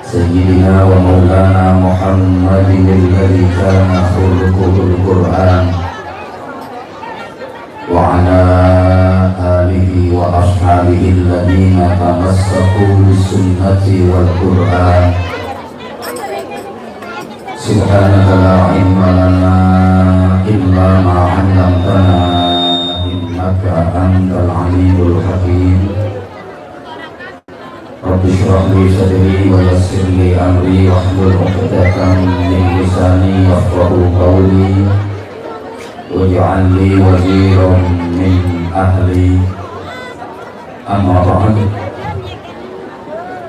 سيدنا ومولانا محمد الذي كان خلقه القرآن وعلى آله وأصحابه الذين تمسكوا بالسنة والقرآن. سبحانك لا علم لنا إلا ما علمتنا إنك أنت العليم الحكيم. رب اشرح لي صدري ويسر لي أمري واحلل عقدة من لساني يفقهوا قولي واجعل لي وزيرا من أهلي. أما بعد،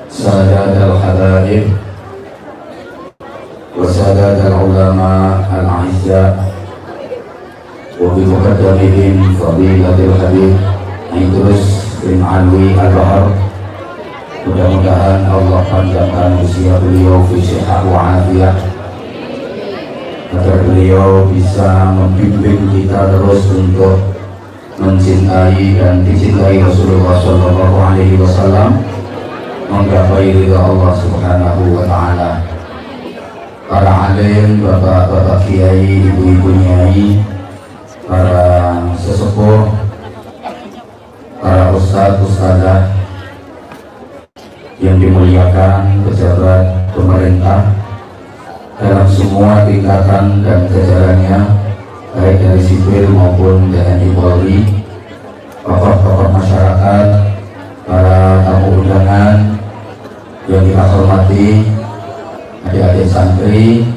سادات الحبائب وسادات العلماء الأعزاء وبمقدمهم فضيلة الحبيب Idrus bin Alwi Al-Bahar, mudah-mudahan Allah panjangkan usia beliau fi sihah wa afiyah, agar beliau bisa membimbing kita terus untuk mencintai dan dicintai Rasulullah SAW, menggapai ridha Allah Subhanahu wa Ta'ala. Para alim, bapak-bapak kiai, ibu-ibu nyai, para sesepuh, para ustadz, ustadzah yang dimuliakan, pejabat pemerintah dalam semua tingkatan dan jajarannya, baik dari sipil maupun TNI Polri, tokoh-tokoh masyarakat, para tamu undangan yang kita hormati, adik-adik santri,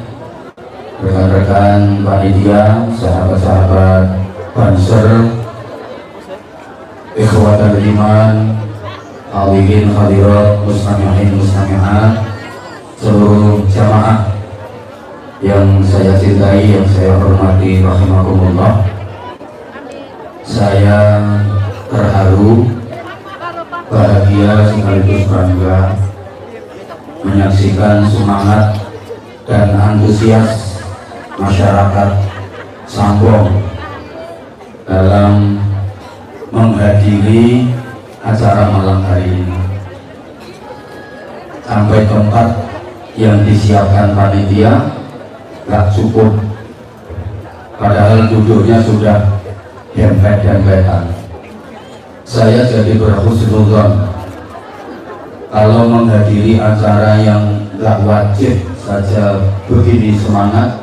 rekan-rekan panitia, sahabat-sahabat Banser, ikhwatul iman, hadirin hadirat, mustami'in mustami'at, seluruh jamaah yang saya cintai, yang saya hormati, rahimakumullah. Saya terharu, bahagia sekaligus bangga menyaksikan semangat dan antusias masyarakat Sambong dalam menghadiri acara malam hari ini. Sampai tempat yang disiapkan panitia gak cukup, padahal duduknya sudah dempet-dempetan. Saya jadi berhusnudzon kalau menghadiri acara yang gak wajib saja begini semangat,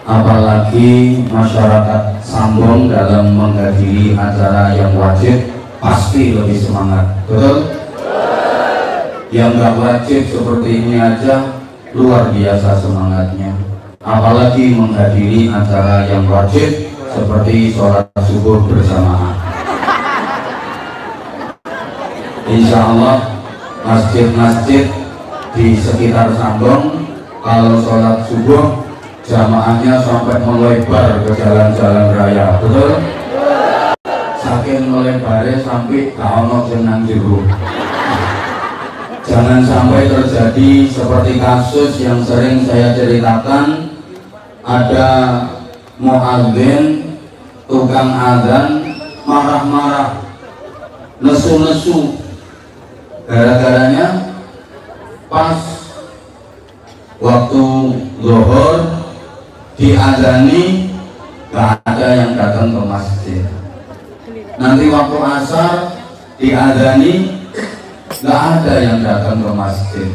apalagi masyarakat Sambong dalam menghadiri acara yang wajib pasti lebih semangat, betul? Yang gak wajib seperti ini aja luar biasa semangatnya, apalagi menghadiri acara yang wajib seperti sholat subuh berjamaah. Insya Allah masjid-masjid di sekitar Sambong kalau sholat subuh jamaahnya sampai melebar ke jalan-jalan raya, betul? Saking melebarnya sampai kaono jenang jero. Jangan sampai terjadi seperti kasus yang sering saya ceritakan, ada muadzin, tukang adzan marah-marah, nesu-nesu, gara-garanya pas waktu zuhur diadzani gak ada yang datang ke masjid. Nanti waktu asar diadzani gak ada yang datang ke masjid.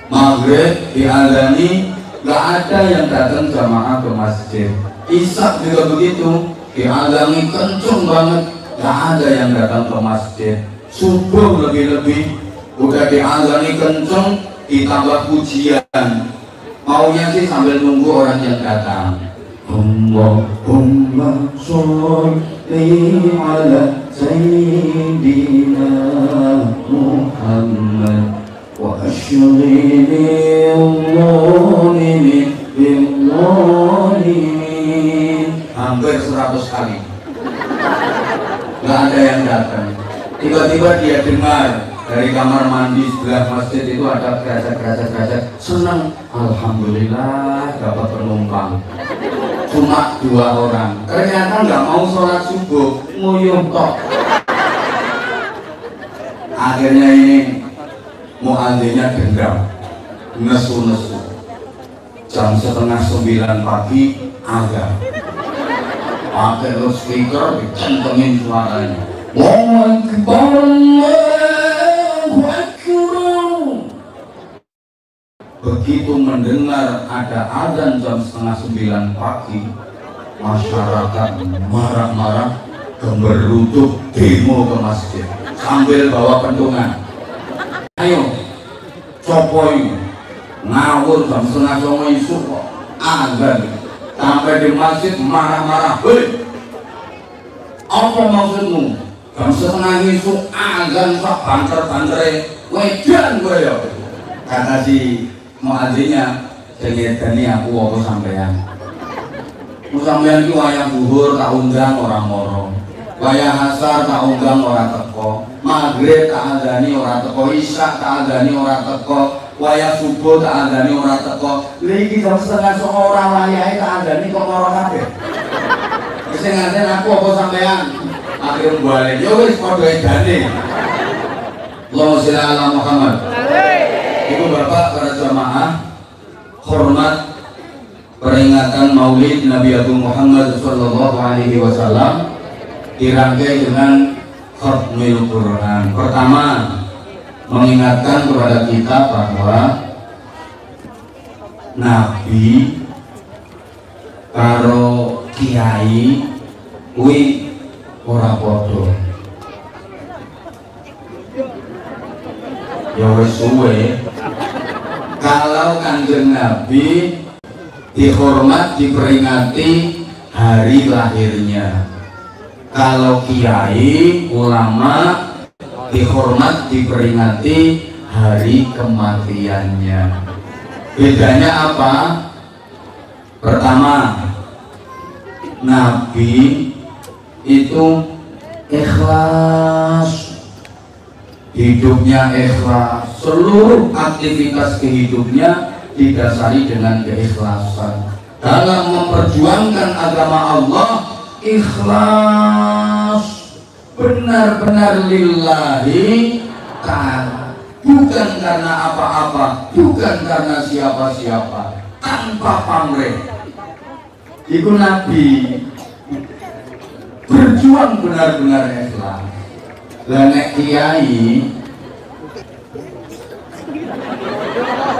Maghrib diadzani gak ada yang datang jamaah ke masjid. Isya juga begitu, diadzani kenceng banget, gak ada yang datang ke masjid. Subuh lebih-lebih udah diadzani kenceng, ditambah pujian, maunya sih sambil nunggu orang yang datang. Allahumma sholli ala sayyidina Muhammad wa ashghili al-zalimin bil-zalimin. Hampir 100 kali nggak ada yang datang. Tiba-tiba dia dengar dari kamar mandi sebelah masjid itu ada gerajat-gerajat, senang, alhamdulillah dapat penumpang. Cuma 2 orang, ternyata nggak mau sholat subuh, nguyuh tok. Akhirnya ini muadzinnya dendam, nesu-nesu. Jam 8:30 pagi azan. Pakai loudspeaker dicentengin suaranya. Allahu Akbar, Allahu Akbar. Begitu mendengar ada azan jam 8:30 pagi, masyarakat marah-marah gemeruduk demo ke masjid sambil bawa pentungan. Ayo, copoi ngawur jam 8:30 isuk kok azan. Sampai di masjid marah-marah. Hei, apa maksudmu? Jam 8:30 isuk azan sak banter-bantere wedan kowe ya. Kata si muadzinnya, sing ngedani aku apa sampean? Sampean iki wayah zuhur tak undang ora moro. Wayah asar tak undang ora teko. Maghrib tak azani ora teko, isya tak azani ora teko. Wayah subuh tak azani ora teko. Lha iki jam 8:30 ora wayahe tak azani kok moro kabeh. Sing ngaten aku apa sampean? Akhir balik yo wis padha edane. Allahumma sholli ala Muhammad. Ibu bapak para jamaah, hormat peringatan Maulid Nabi Agung Muhammad Sallallahu Alaihi Wasallam dirangkai dengan khatmil Quran. Pertama, mengingatkan kepada kita bahwa Nabi karo kiai kuwi ora padha. Ya wis suwe. Kalau Kanjeng Nabi dihormat, diperingati hari lahirnya. Kalau kiai ulama dihormat, diperingati hari kematiannya. Bedanya apa? Pertama, Nabi itu ikhlas, hidupnya ikhlas, seluruh aktivitas kehidupnya didasari dengan keikhlasan. Dalam memperjuangkan agama Allah, ikhlas, benar-benar lillahi ta'ala, bukan karena apa-apa, bukan karena siapa-siapa, tanpa pamrih. Itu Nabi berjuang benar-benar ikhlas. Lah nek kiai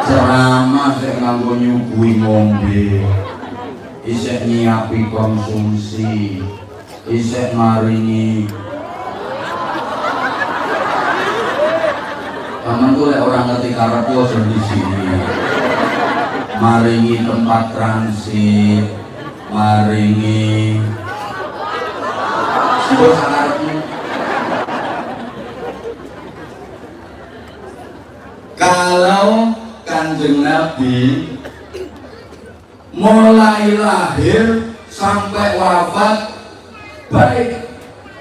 ceramah sing nganggo nyuguhi ngombe, isih nyiapi konsumsi, isih maringi. Taman tuh orang ngerti karepku aja di sini. Maringi tempat transit, maringi kalau Kanjeng Nabi mulai lahir sampai wafat baik,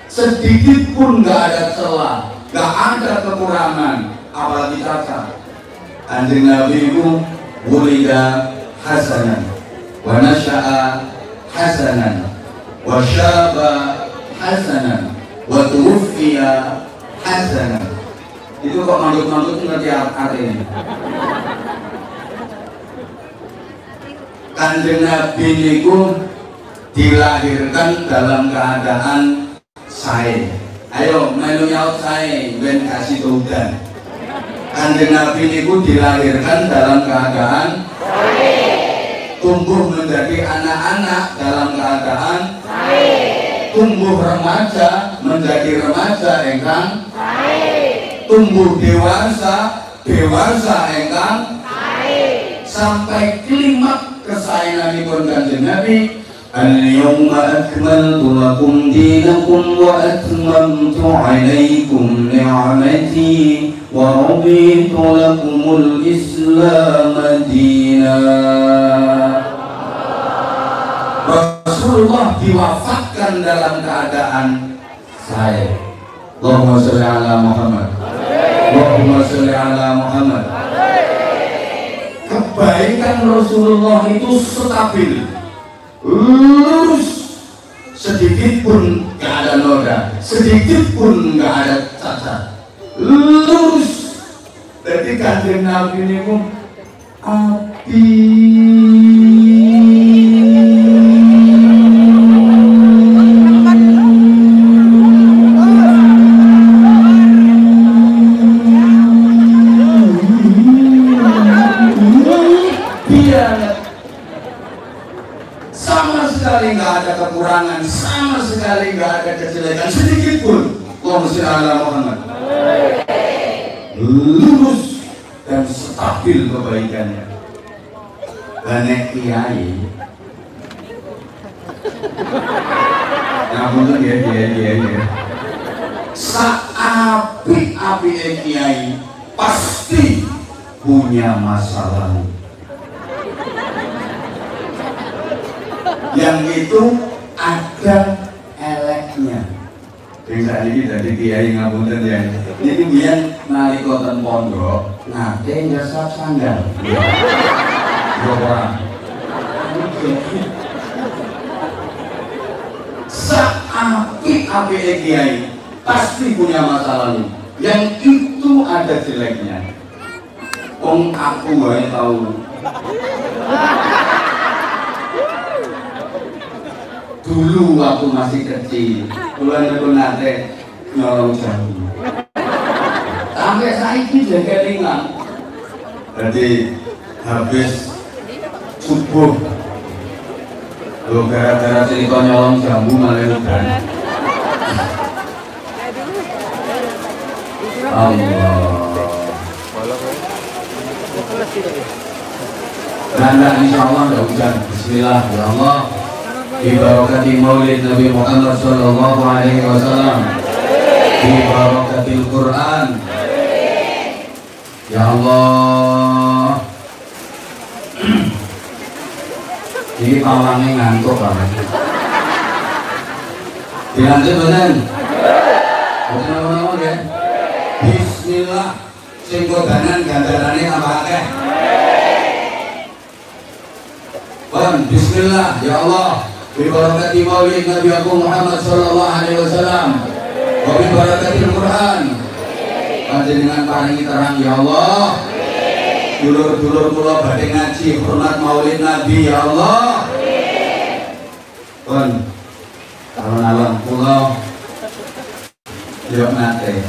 sedikit pun nggak ada celah, nggak ada kekurangan, apalagi cacat. Kanjeng Nabi itu wulida hasanan wa nasya'a hasanan wa syaba hasanan wa tuwfiya hasanan. Itu kok manggut-manggut ngerti artinya. Kanjeng Nabi niku dilahirkan dalam keadaan sae. Ayo melu nyaut sae ben kasih tudan. Kanjeng Nabi niku dilahirkan dalam keadaan sae. Tumbuh menjadi anak-anak dalam keadaan sae. Tumbuh remaja menjadi remaja ingkang sae. Tumbuh dewasa ingkang sae. Sampai klimaks kesayanganipun Kanjeng Nabi, al-yawma akmaltu lakum dinakum wa atmamtu alaikum ni'mati wa raditu lakumul Islam dinan. Rasulullah diwafatkan dalam keadaan saya. Allahumma sholli ala Muhammad. Allahumma sholli ala Muhammad. Kebaikan Rasulullah itu stabil, lurus, sedikit pun gak ada noda, sedikit pun gak ada cacat, lurus. Dan Jadi Kanjeng Nabi niku api sama sekali nggak ada kekurangan, sama sekali nggak ada kejelekan sedikit pun. Allahumma sholli ala Muhammad. Lurus dan stabil kebaikannya. Banyak kiai. Namun dia. Seapi-api kiai pasti punya masa lalu. Yang itu ada eleknya. Bisa ini dari kiai ngapunten ya. Ini biar nalika ten pondok nate nyesap sandal. Dua orang. Seapi-api kiai pasti punya masa lalu. Yang itu ada jeleknya. Om aku wae tahu. Dulu waktu masih kecil, bulan itu nate nyolong jambu. Sampai saiki jengkelingan. Jadi habis subuh, lo gara-gara cerita nyolong jambu malah udan. Allah. Dan insya Allah nggak hujan. Bismillah ya Allah. Bibarakati maulid Nabi Muhammad sallallahu alaihi wasallam, bibarakatil Quran. Ya Allah. Ini pawangnya ngantuk banget. Dilanjut bener. Betul nama ya. Bismillah. Sing godanan gandarane tambah akeh. Bismillah ya Allah. Bibarakati maulid Nabi Muhammad sallallahu alaihi wasallam, wa bibarakatil Quran. Panjenengan paringi terang ya Allah. Dulur-dulur kula badhe ngaji hormat maulid Nabi ya Allah. Pun alon-alon kula yo nate.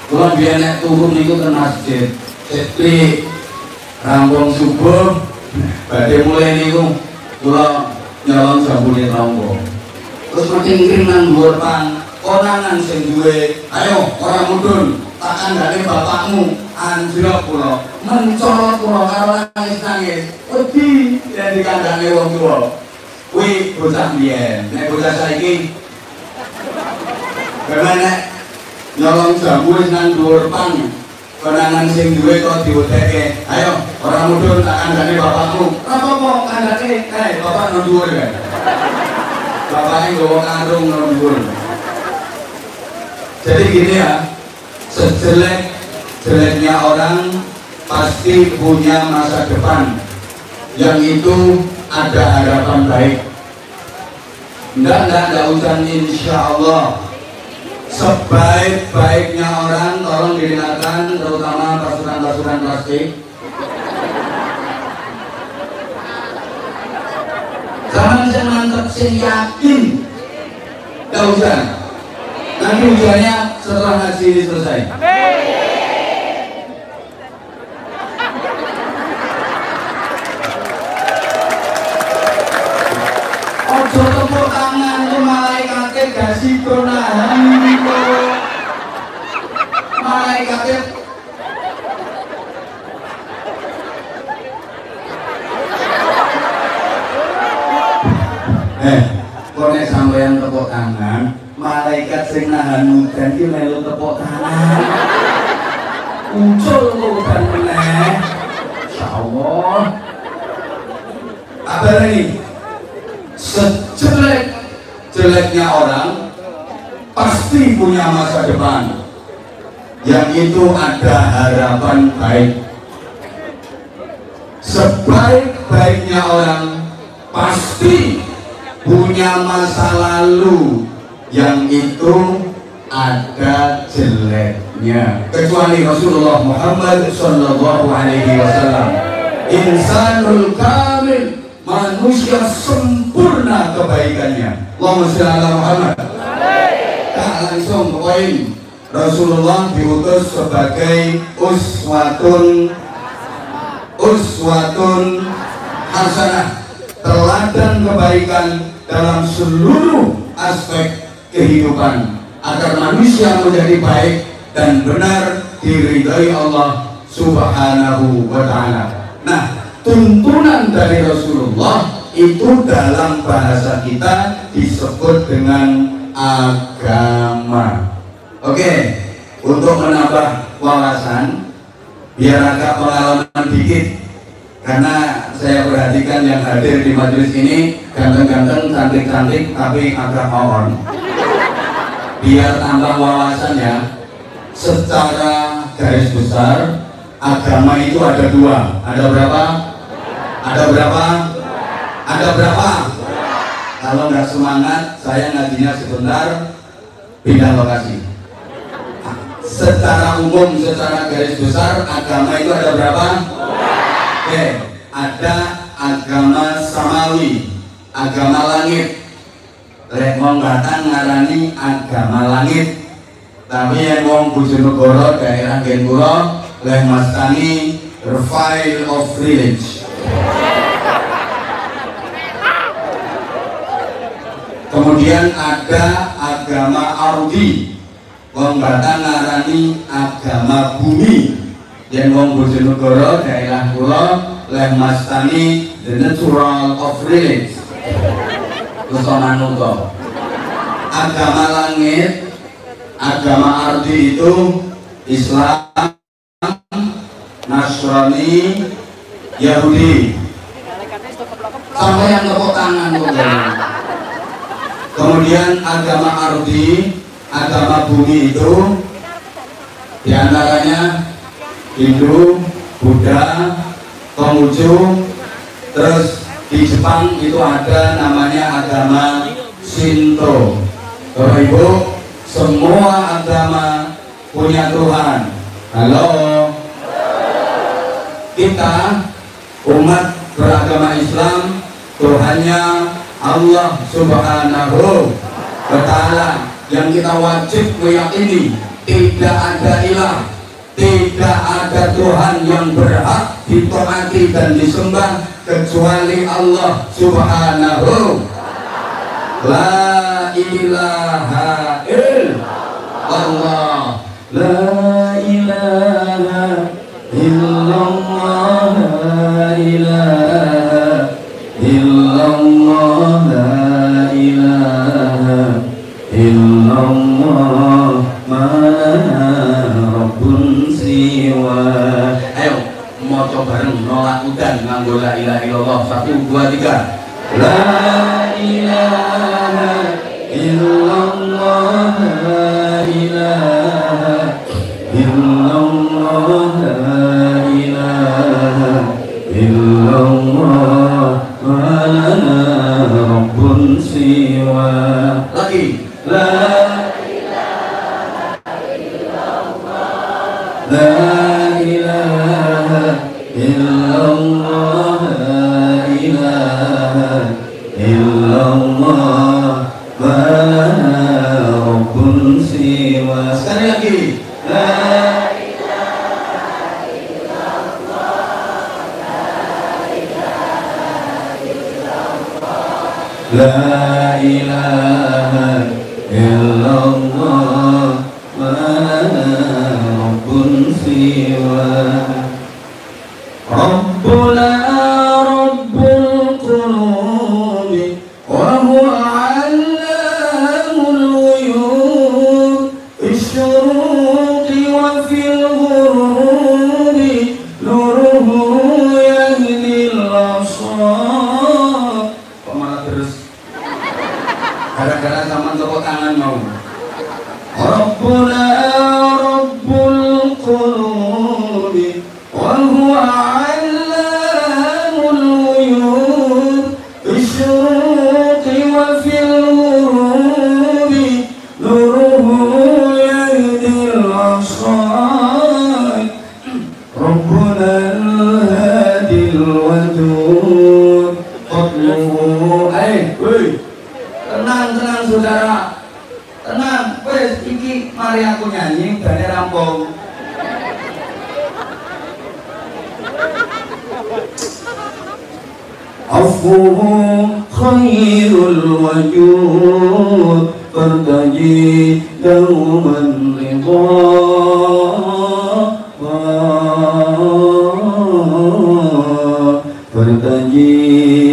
Kula biyen nek turu niku ten masjid, setli rampung subuh badhe mulai niku kula nyolong jambune tangga. Terus makin nang dhuwur pang, konangan sing duwe, ayo ora mudhun, tak kandhane bapakmu, anjlok kula, mencolot kula karo nangis-nangis. Wedi yen dikandhane wong tuwa. Kuwi bocah biyen, nek bocah saiki bagaimana nyolong jambu nang dhuwur pang, konangan sing duwe kok diwedeke. Ayo ora mudhun tak kandhane bapakmu. Apa-apa kandhane, bapak nang dhuwur kan. Bapaknya nggawa karung nang dhuwur. Jadi gini ya, sejelek-jeleknya orang pasti punya masa depan yang itu ada harapan baik. Enggak usah insya Allah. Sebaik-baiknya orang tolong didengarkan, terutama pasukan-pasukan plastik. Zaman saya mantap, saya yakin gak usah. Nanti ujiannya setelah ngaji ini selesai. Ojo tepuk tangan tuh malaikatnya gak sinkronahan itu. Malaikatnya kok nek sampeyan tepuk tangan, malaikat sing nahan udan ki melu tepuk tangan. Muncul udan meneh. Insyaallah. Apa ini? Sejelek-jeleknya orang pasti punya masa depan yang itu ada harapan baik. Sebaik-baiknya orang pasti punya masa lalu yang itu ada jeleknya, kecuali Rasulullah Muhammad Sallallahu Alaihi Wasallam. Insanul kamil, manusia sempurna kebaikannya. Allahumma sholli ala Muhammad. Tak langsung ke poin. Rasulullah diutus sebagai uswatun hasanah, teladan kebaikan dalam seluruh aspek kehidupan, agar manusia menjadi baik dan benar diridhai Allah Subhanahu wa ta'ala. Nah, tuntunan dari Rasulullah itu dalam bahasa kita disebut dengan agama. Oke, untuk menambah wawasan, biar agak pengalaman dikit, karena saya perhatikan yang hadir di majelis ini ganteng-ganteng, cantik-cantik, tapi agak on. Biar tambah wawasannya, secara garis besar agama itu ada dua. Ada berapa? Ada berapa? Ada berapa? Kalau nggak semangat, saya ngajinya sebentar, pindah lokasi. Secara umum, secara garis besar, agama itu ada berapa? Oke, ada agama samawi, agama langit. Lek wong Batak ngarani agama langit, tapi yang wong Bojonegoro daerah Genpuro lek mastani Revival of Village. Kemudian ada agama ardi, wong Batak ngarani agama bumi, yang wong Bojonegoro daerah kula lek mastani the natural of village. Kesonanuto. Agama langit, agama ardi itu Islam, Nasrani, Yahudi. Sampai yang tepuk tangan tuh. Kemudian agama ardi, agama bumi itu diantaranya Hindu, Buddha, Konghucu, terus di Jepang itu ada namanya agama Shinto. Bapak Ibu, semua agama punya Tuhan. Halo. Kita umat beragama Islam, Tuhannya Allah Subhanahu wa ta'ala, yang kita wajib meyakini tidak ada ilah, tidak ada Tuhan yang berhak ditaati dan disembah kecuali Allah Subhanahu. La ilaha illallah, la ilaha illallah, la ilaha illallah, la ilaha illallah, mana rabbun siwa. Ayo moco bareng nolak udan nganggo la ilaha illallah. 1, 2, 3. La ilaha illallah, la ilaha illallah, la ilaha illallah, wa lana rabbun siwa. Lagi. La ilaha illallah, la ilaha illallah, la ilaha illallah, wa lana rabbun siwa. Sekali lagi. La ilaha illallah, la ilaha illallah, wa lana rabbun siwa. Rabbuna rabbul qulubi wa huwa 'allamul ghuyub, isyuruqi wa fil ghurubi nuruhu yahdil absar. Kok malah terus gara-gara sama tepuk tangan mau. Rabbuna rabbul qulubi wa huwa 'allamul ghuyub, isyuruqi wa fil ghurubi nuruhu hadil wadud qatluhu. Tenang saudara, tenang. Wes iki mari aku nyanyi bane rampung. Afuhu khairul wajud fartaji dauman ridha fartaji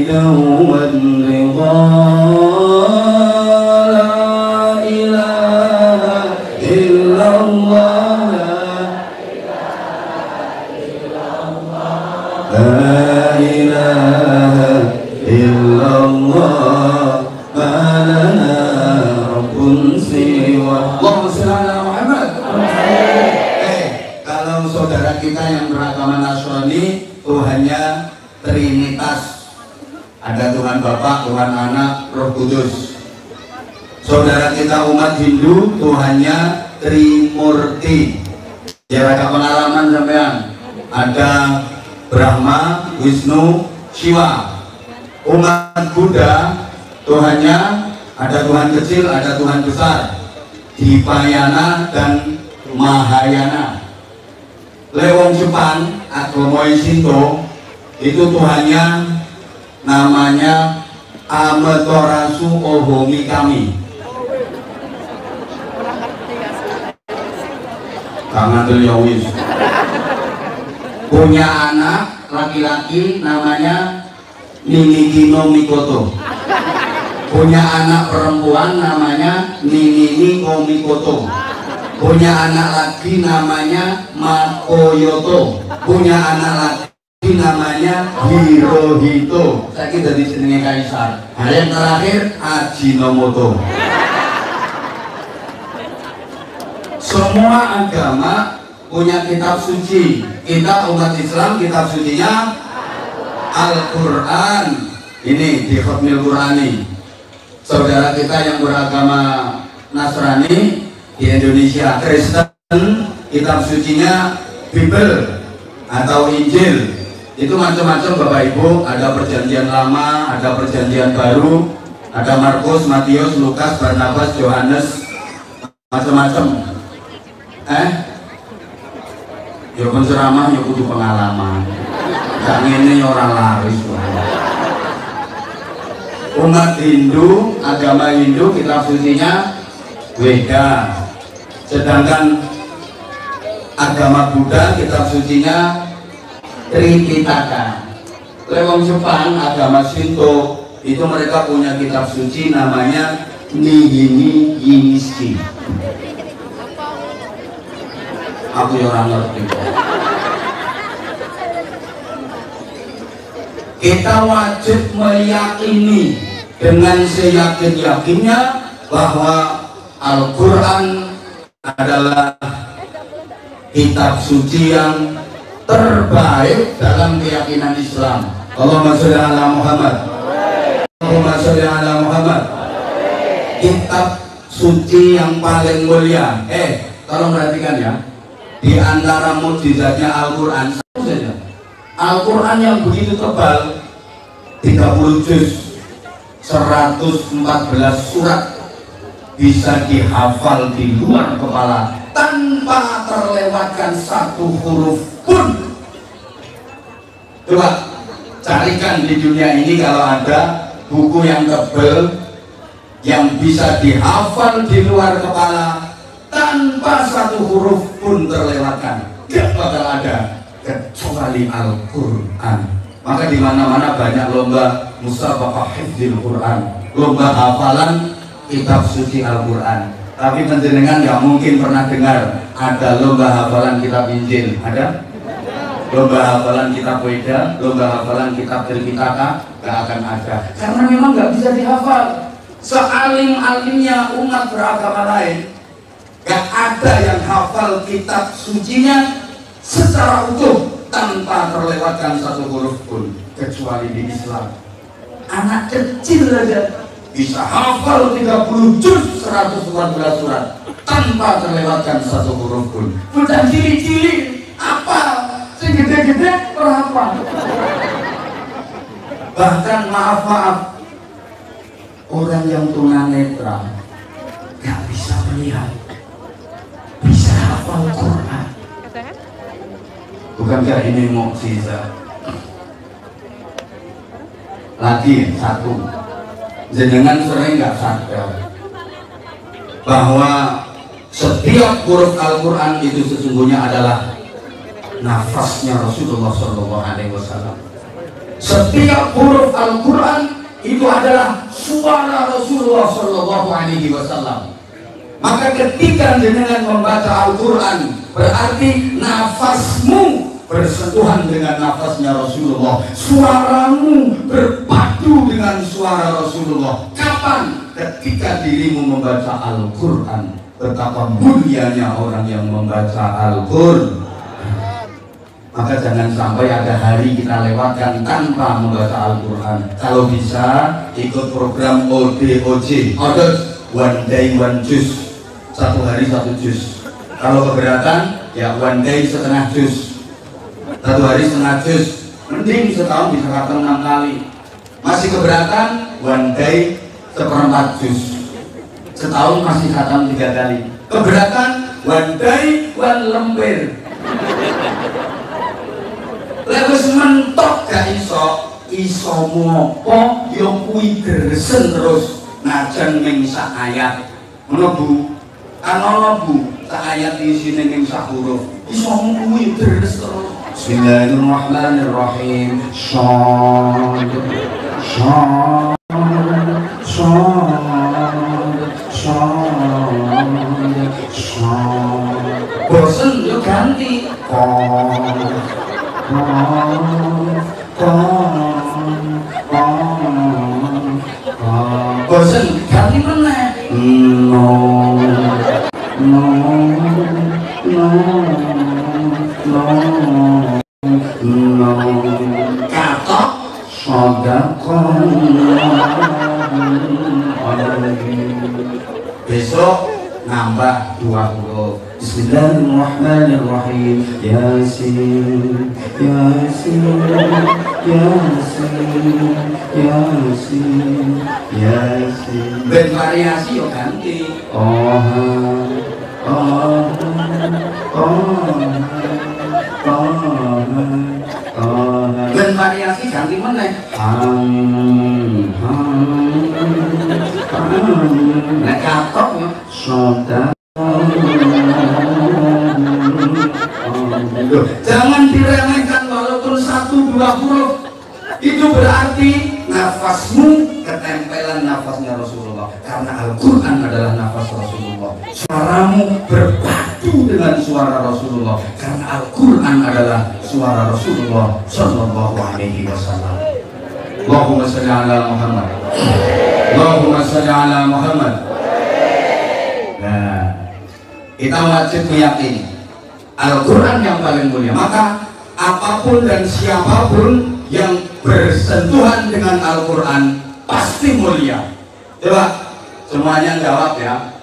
dauman ridha. La ilaha illallah, la ilaha illallah, ma lana rabbun siwa. Allahumma shalli ala Muhammad. Kalau saudara kita yang beragama Nasrani, Tuhannya Trinitas. Ada Tuhan Bapa, Tuhan Anak, Roh Kudus. Saudara kita umat Hindu, Tuhannya Trimurti. Ya ada pengalaman sampean. Ada Brahma, Wisnu, Shiva. Umat Buddha, Tuhannya ada Tuhan kecil, ada Tuhan besar, Dipayana dan Mahayana. Lewong Jepang, agama Shinto, itu Tuhannya namanya Amaterasu Ohomi Kami. Tangan Yowis. Punya anak laki-laki namanya Ninigino Mikoto. Punya anak perempuan namanya Ninini Mikoto. Punya anak laki namanya Makoyoto. Punya anak laki namanya Hirohito. Saya dari jenenge kaisar. Yang terakhir Ajinomoto. Semua agama punya kitab suci. Kita umat Islam kitab sucinya Al-Quran. Ini di Khatmil Qurani. Saudara kita yang beragama Nasrani di Indonesia, Kristen, kitab sucinya Bible atau Injil. Itu macam-macam Bapak Ibu. Ada perjanjian lama, ada perjanjian baru, ada Markus, Matius, Lukas, Barnabas, Yohanes, macam-macam. Ya penceramah ya kudu pengalaman. Gak ngene ya ora laris. Umat Hindu, agama Hindu kitab sucinya Weda. Sedangkan agama Buddha kitab sucinya Tripitaka. Lewong Jepang agama Shinto itu mereka punya kitab suci namanya Nihini Yiniski. Aku yang orang ngerti. Kita wajib meyakini dengan seyakin-yakinnya bahwa Al-Quran adalah kitab suci yang terbaik dalam keyakinan Islam. Allahumma sholli ala Muhammad. Allahumma sholli ala Muhammad. Kitab suci yang paling mulia. Tolong perhatikan ya. Di antara mukjizatnya Al-Quran satu saja. Al-Quran yang begitu tebal, 30 juz, 114 surat, bisa dihafal di luar kepala tanpa terlewatkan satu huruf pun. Coba carikan di dunia ini kalau ada buku yang tebal yang bisa dihafal di luar kepala tanpa satu huruf pun terlewatkan. Gak bakal ada kecuali Al-Quran. Maka di mana-mana banyak lomba musabaqah hifdzil Quran, lomba hafalan kitab suci Al-Quran. Tapi penjenengan nggak mungkin pernah dengar ada lomba hafalan kitab Injil. Ada? Lomba hafalan kitab Weda, lomba hafalan kitab Tripitaka, nggak akan ada. Karena memang nggak bisa dihafal. Sealim-alimnya umat beragama lain, gak ada yang hafal kitab sucinya secara utuh tanpa terlewatkan satu huruf pun, kecuali di Islam. Anak kecil aja bisa hafal 30 juz 114 surat tanpa terlewatkan satu huruf pun. Sudah cili-cili apa sing gede-gede berapa? Bahkan maaf, orang yang tunanetra gak bisa melihat, bisa hafal Quran. Bukankah ini mukjizat? Lagi satu, jenengan sering gak sadar bahwa setiap huruf Al-Quran itu sesungguhnya adalah nafasnya Rasulullah SAW. Setiap huruf Al-Quran itu adalah suara Rasulullah SAW. Maka ketika jenengan membaca Al-Quran, berarti nafasmu bersentuhan dengan nafasnya Rasulullah, suaramu berpadu dengan suara Rasulullah. Kapan? Ketika dirimu membaca Al-Quran. Betapa mulianya orang yang membaca Al-Quran. Maka jangan sampai ada hari kita lewatkan tanpa membaca Al-Quran. Kalau bisa ikut program ODOJ, One Day One Juz, 1 hari 1 juz. Kalau keberatan ya one day setengah juz, 1 hari setengah juz. Mending setahun bisa khatam 6 kali. Masih keberatan one day 1/4 juz, setahun masih khatam 3 kali. Keberatan one day one lembar. Lewis mentok gak iso mopo yo kuwi geresen terus najan ming sak ayat. Ngono Bu, kan ono Bu, sak ayat isine ming sak huruf. Iso kuwi deres terus. Bismillahirrahmanirrahim. Shad shad shad shad shad. Bosen yo ganti. Bosen ganti meneh. No. Katok sedekah. Besok nambah 20. Bismillahirrahmanirrahim. Yasin Yasin Yasin Yasin Yasin. Ben variasi yo ganti. Ben variasi ganti meneh. Nek katok yo soda. Jangan diremehkan walaupun 1-2 huruf. Itu berarti nafasmu ketempelan nafasnya Rasulullah. Karena Al-Quran adalah nafas Rasulullah. Suaramu berpadu dengan suara Rasulullah. Karena Al-Quran adalah suara Rasulullah Sallallahu Alaihi Wasallam. Allahumma salli ala Muhammad. Allahumma salli ala Muhammad. Nah, kita wajib meyakini Al-Quran yang paling mulia. Maka apapun dan siapapun yang bersentuhan dengan Al-Quran pasti mulia. Coba semuanya jawab ya.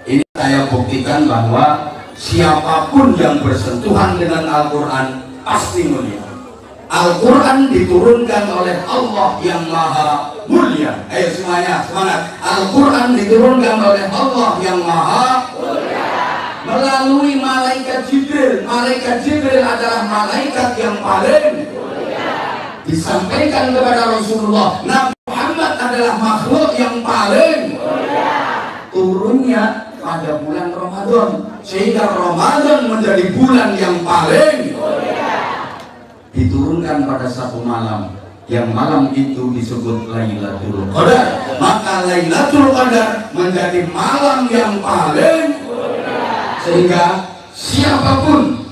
Ini saya buktikan bahwa siapapun yang bersentuhan dengan Al-Quran pasti mulia. Al-Quran diturunkan oleh Allah yang maha mulia. Ayo semuanya semangat. Al-Quran diturunkan oleh Allah yang maha mulia melalui malaikat Jibril. Malaikat Jibril adalah malaikat yang paling mulia. Disampaikan kepada Rasulullah, Nabi Muhammad adalah makhluk yang paling mulia. Turunnya pada bulan Ramadan, sehingga Ramadan menjadi bulan yang paling mulia. Diturunkan pada satu malam, yang malam itu disebut Lailatul Qadar. Maka Lailatul Qadar menjadi malam yang paling mulia. Sehingga siapapun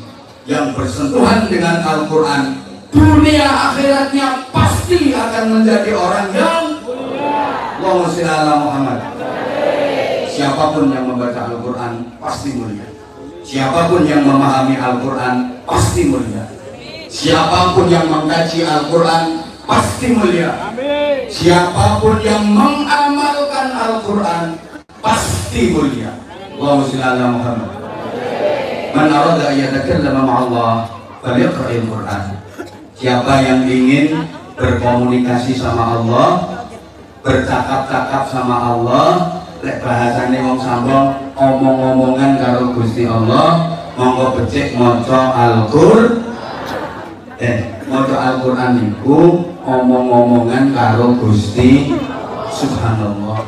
yang bersentuhan dengan Al-Quran, dunia akhiratnya pasti akan menjadi orang yang mulia. Allahumma shalli ala Muhammad. Siapapun yang membaca Al-Quran pasti mulia. Siapapun yang memahami Al-Quran pasti mulia. Siapapun yang mengkaji Al-Quran pasti mulia. Siapapun yang mengamalkan Al-Quran pasti mulia. Allahumma shalli ala Muhammad. Man arada an yatakallama ma'allah Falyaqra'il Qur'an. Siapa yang ingin berkomunikasi sama Allah, bercakap-cakap sama Allah, lek bahasane wong sambong omong-omongan karo Gusti Allah, monggo becik maca Al-Qur'an. Maca Al-Qur'an niku omong-omongan karo Gusti. Subhanallah.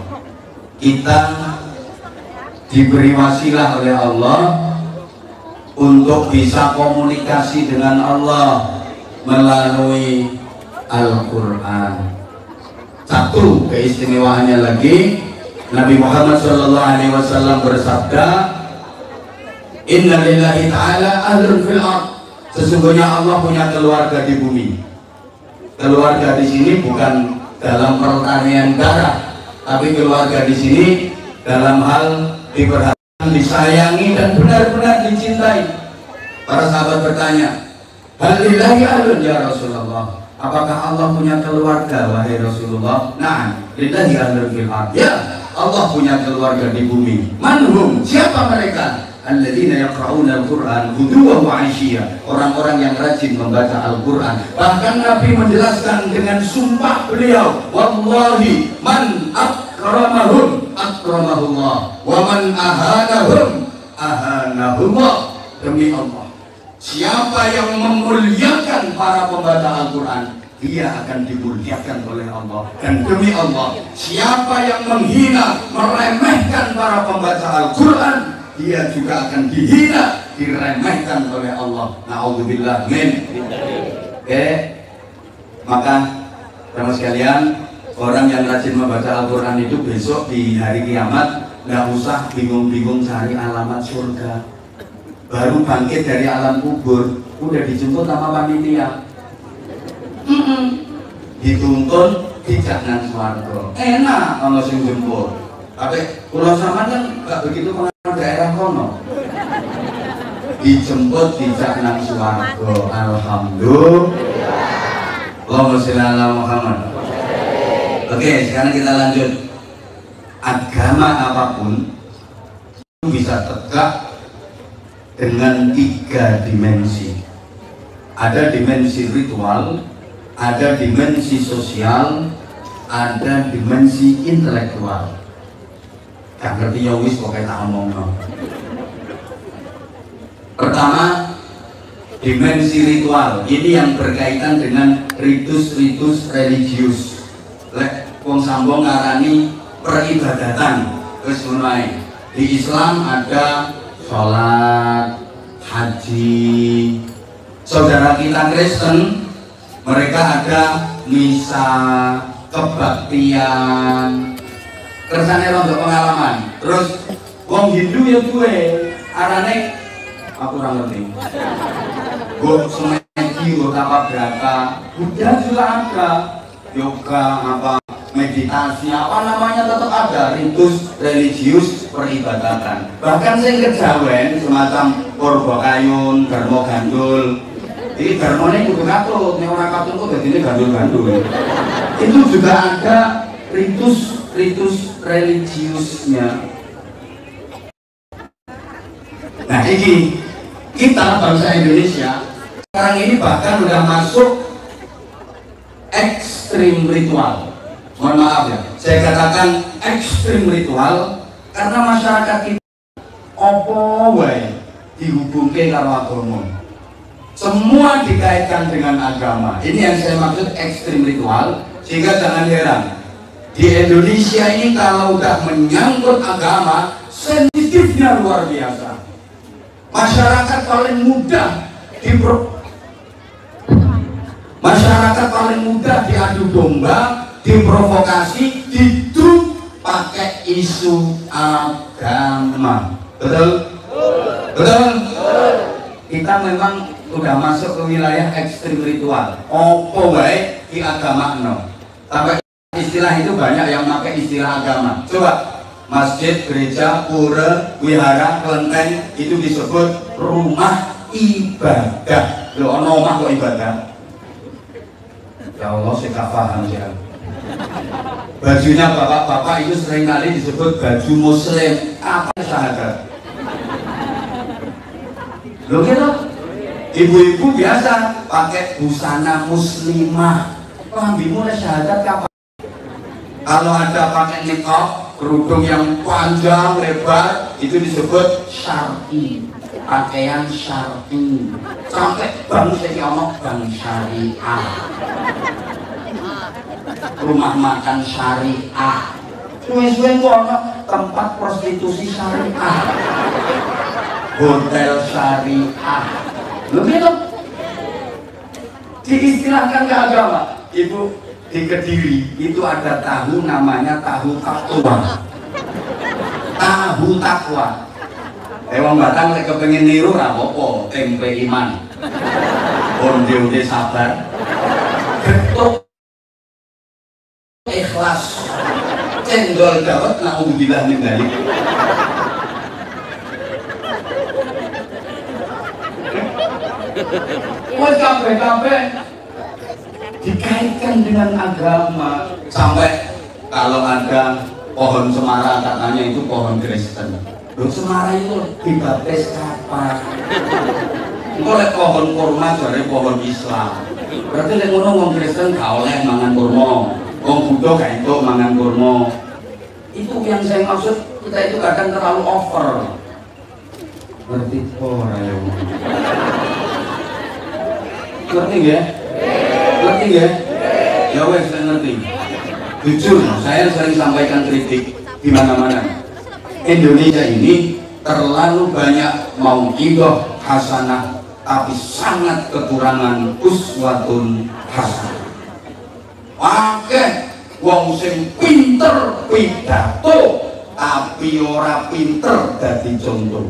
Kita diberi wasilah oleh Allah untuk bisa komunikasi dengan Allah melalui Al-Qur'an. Satu keistimewaannya lagi, Nabi Muhammad SAW bersabda, Inna lillahi ta'ala ahlun fil ard. Sesungguhnya Allah punya keluarga di bumi. Keluarga di sini bukan dalam pertanian darah, tapi keluarga di sini dalam hal diperhatikan, disayangi, dan benar-benar dicintai. Para sahabat bertanya, hal lillahi ahlun ya Rasulullah. Apakah Allah punya keluarga wahai Rasulullah? Nah, lillahi ahlun fil ard. Ya, Allah punya keluarga di bumi. Manhum, siapa mereka? Alladzina yaqra'una al-Qur'an ghuduwan wa 'ashiyya. Orang-orang yang rajin membaca Al-Qur'an. Bahkan Nabi menjelaskan dengan sumpah beliau, wallahi man akramahum akramahullah wa man ahanahum ahanahullah. Demi Allah, siapa yang memuliakan para pembaca Al-Qur'an, dia akan dimuliakan oleh Allah. Dan demi Allah, siapa yang menghina, meremehkan para pembaca Al-Qur'an, dia juga akan dihina, diremehkan oleh Allah. Na'udzubillah min. Oke, maka teman sekalian, orang yang rajin membaca Al-Qur'an itu besok di hari kiamat nggak usah bingung-bingung cari alamat surga. Baru bangkit dari alam kubur udah dijemput sama panitia. Dituntun dijak nang swarga. Enak kalau sing jemput. Tapi Pulau Saman kan nggak begitu pengaruh daerah kono. Dijemput dijak nang swarga. Alhamdulillah. Allahumma sholli ala Muhammad. Oke, sekarang kita lanjut. Agama apapun bisa tegak dengan 3 dimensi. Ada dimensi ritual, ada dimensi sosial, ada dimensi intelektual. Gak ngerti ya wis kok tak omong. Pertama, dimensi ritual. Ini yang berkaitan dengan ritus-ritus religius. Lek wong sambong ngarani peribadatan. Wis mulai. Di Islam ada sholat, haji. Saudara kita Kristen, mereka ada misa, kebaktian. Kersane rondo pengalaman. Terus wong Hindu ya gue arane aku ora ngerti. Gue semedi, gue apa berapa. Buddha juga ada. Yoga apa, meditasi apa namanya tetap ada. Ritus religius peribadatan. Bahkan sing kejawen semacam Purba Kayun, Darmo Gandul. Ini Darmone kudu katut, nek ora katut kok dadine gandul-gandul. Itu juga ada ritus religiusnya. Nah ini kita bangsa Indonesia sekarang ini bahkan udah masuk ekstrim ritual. Mohon maaf ya, saya katakan ekstrim ritual karena masyarakat kita opo wae dihubungke karo agama. Semua dikaitkan dengan agama. Ini yang saya maksud ekstrim ritual. Sehingga jangan heran, di Indonesia ini kalau udah menyangkut agama, sensitifnya luar biasa. Masyarakat paling mudah diadu domba, diprovokasi, hidup pakai isu agama. Betul? Betul? Kita memang udah masuk ke wilayah ekstrim ritual. Opo wae di agama no. Sampai istilah itu banyak yang pakai istilah agama. Coba masjid, gereja, pura, wihara, kelenteng itu disebut rumah ibadah. Loh, ono omah kok ibadah? Ya Allah, saya gak paham ya. Bajunya bapak-bapak itu seringkali disebut baju muslim. Apa syahadat? Loh gitu? Ibu-ibu biasa pakai busana muslimah. Kelambimu mulai syahadat kapan? Kalau ada pakai niqab, kerudung yang panjang lebar, itu disebut syar'i, pakaian syar'i. Sampai bang saya ngomong bang syariah, rumah makan syariah, suwe-suwe ngono tempat prostitusi syariah, hotel syariah. Begitu diistilahkan ke agama. Ibu, di Kediri itu ada tahu namanya tahu takwa. Tahu takwa. Wong Batang lek kepengin niru ra apa-apa, tempe iman. Onde-onde sabar. Getuk ikhlas. Cendol dawet naudzubillah min dzalik. Wes kabeh-kabeh dikaitkan dengan agama. Sampai kalau ada pohon cemara katanya itu pohon Kristen. Loh, cemara itu dibaptis kapan? Engko pohon kurma jare pohon Islam. Berarti lek ngono wong Kristen gak oleh mangan kurma. Wong Buddha gak entuk mangan kurma. Itu yang saya maksud, kita itu kadang terlalu over. Ngerti ora ya? Ngerti nggak? Ngerti nggak? Ya wes, saya ngerti. Jujur, saya sering sampaikan kritik di mana-mana. Indonesia ini terlalu banyak mau'idhah hasanah, tapi sangat kekurangan uswatun hasanah. Akeh wong sing pinter pidato, tapi ora pinter dadi contoh.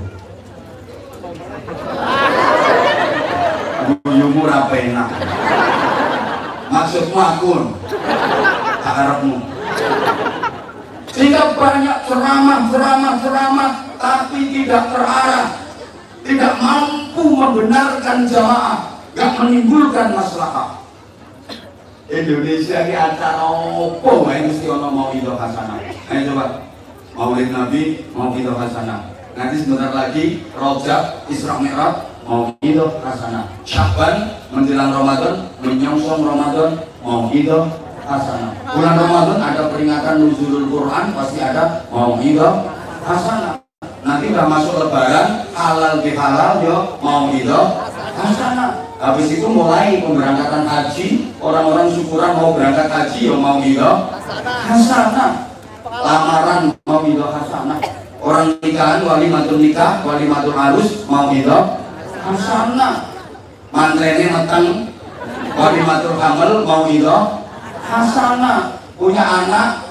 Guyumu ra penak. Maksudmu akun, harapmu. Sehingga banyak ceramah, tapi tidak terarah, tidak mampu membenarkan jamaah, gak menimbulkan maslahat. Indonesia ini acara opo wae mesti ono mau'idhah hasanah. Ayo coba, Maulid Nabi, mau'idhah hasanah. Nanti sebentar lagi Rajab, Isra Mi'raj, mau'idhah hasanah. Syaban menjelang Ramadan, menyongsong Ramadan, mau'idhah hasanah. Bulan Ramadan ada peringatan nuzulul Quran, pasti ada mau'idhah hasanah. Nanti udah masuk Lebaran, halal bihalal yo mau'idhah hasanah. Habis itu mulai pemberangkatan haji, orang-orang syukuran mau berangkat haji yo mau'idhah hasanah. Lamaran mau'idhah hasanah. Orang nikahan walimatul nikah, walimatul arus mau'idhah hasanah. Mantrene meteng walimatul hamil mau'idhah hasanah. Punya anak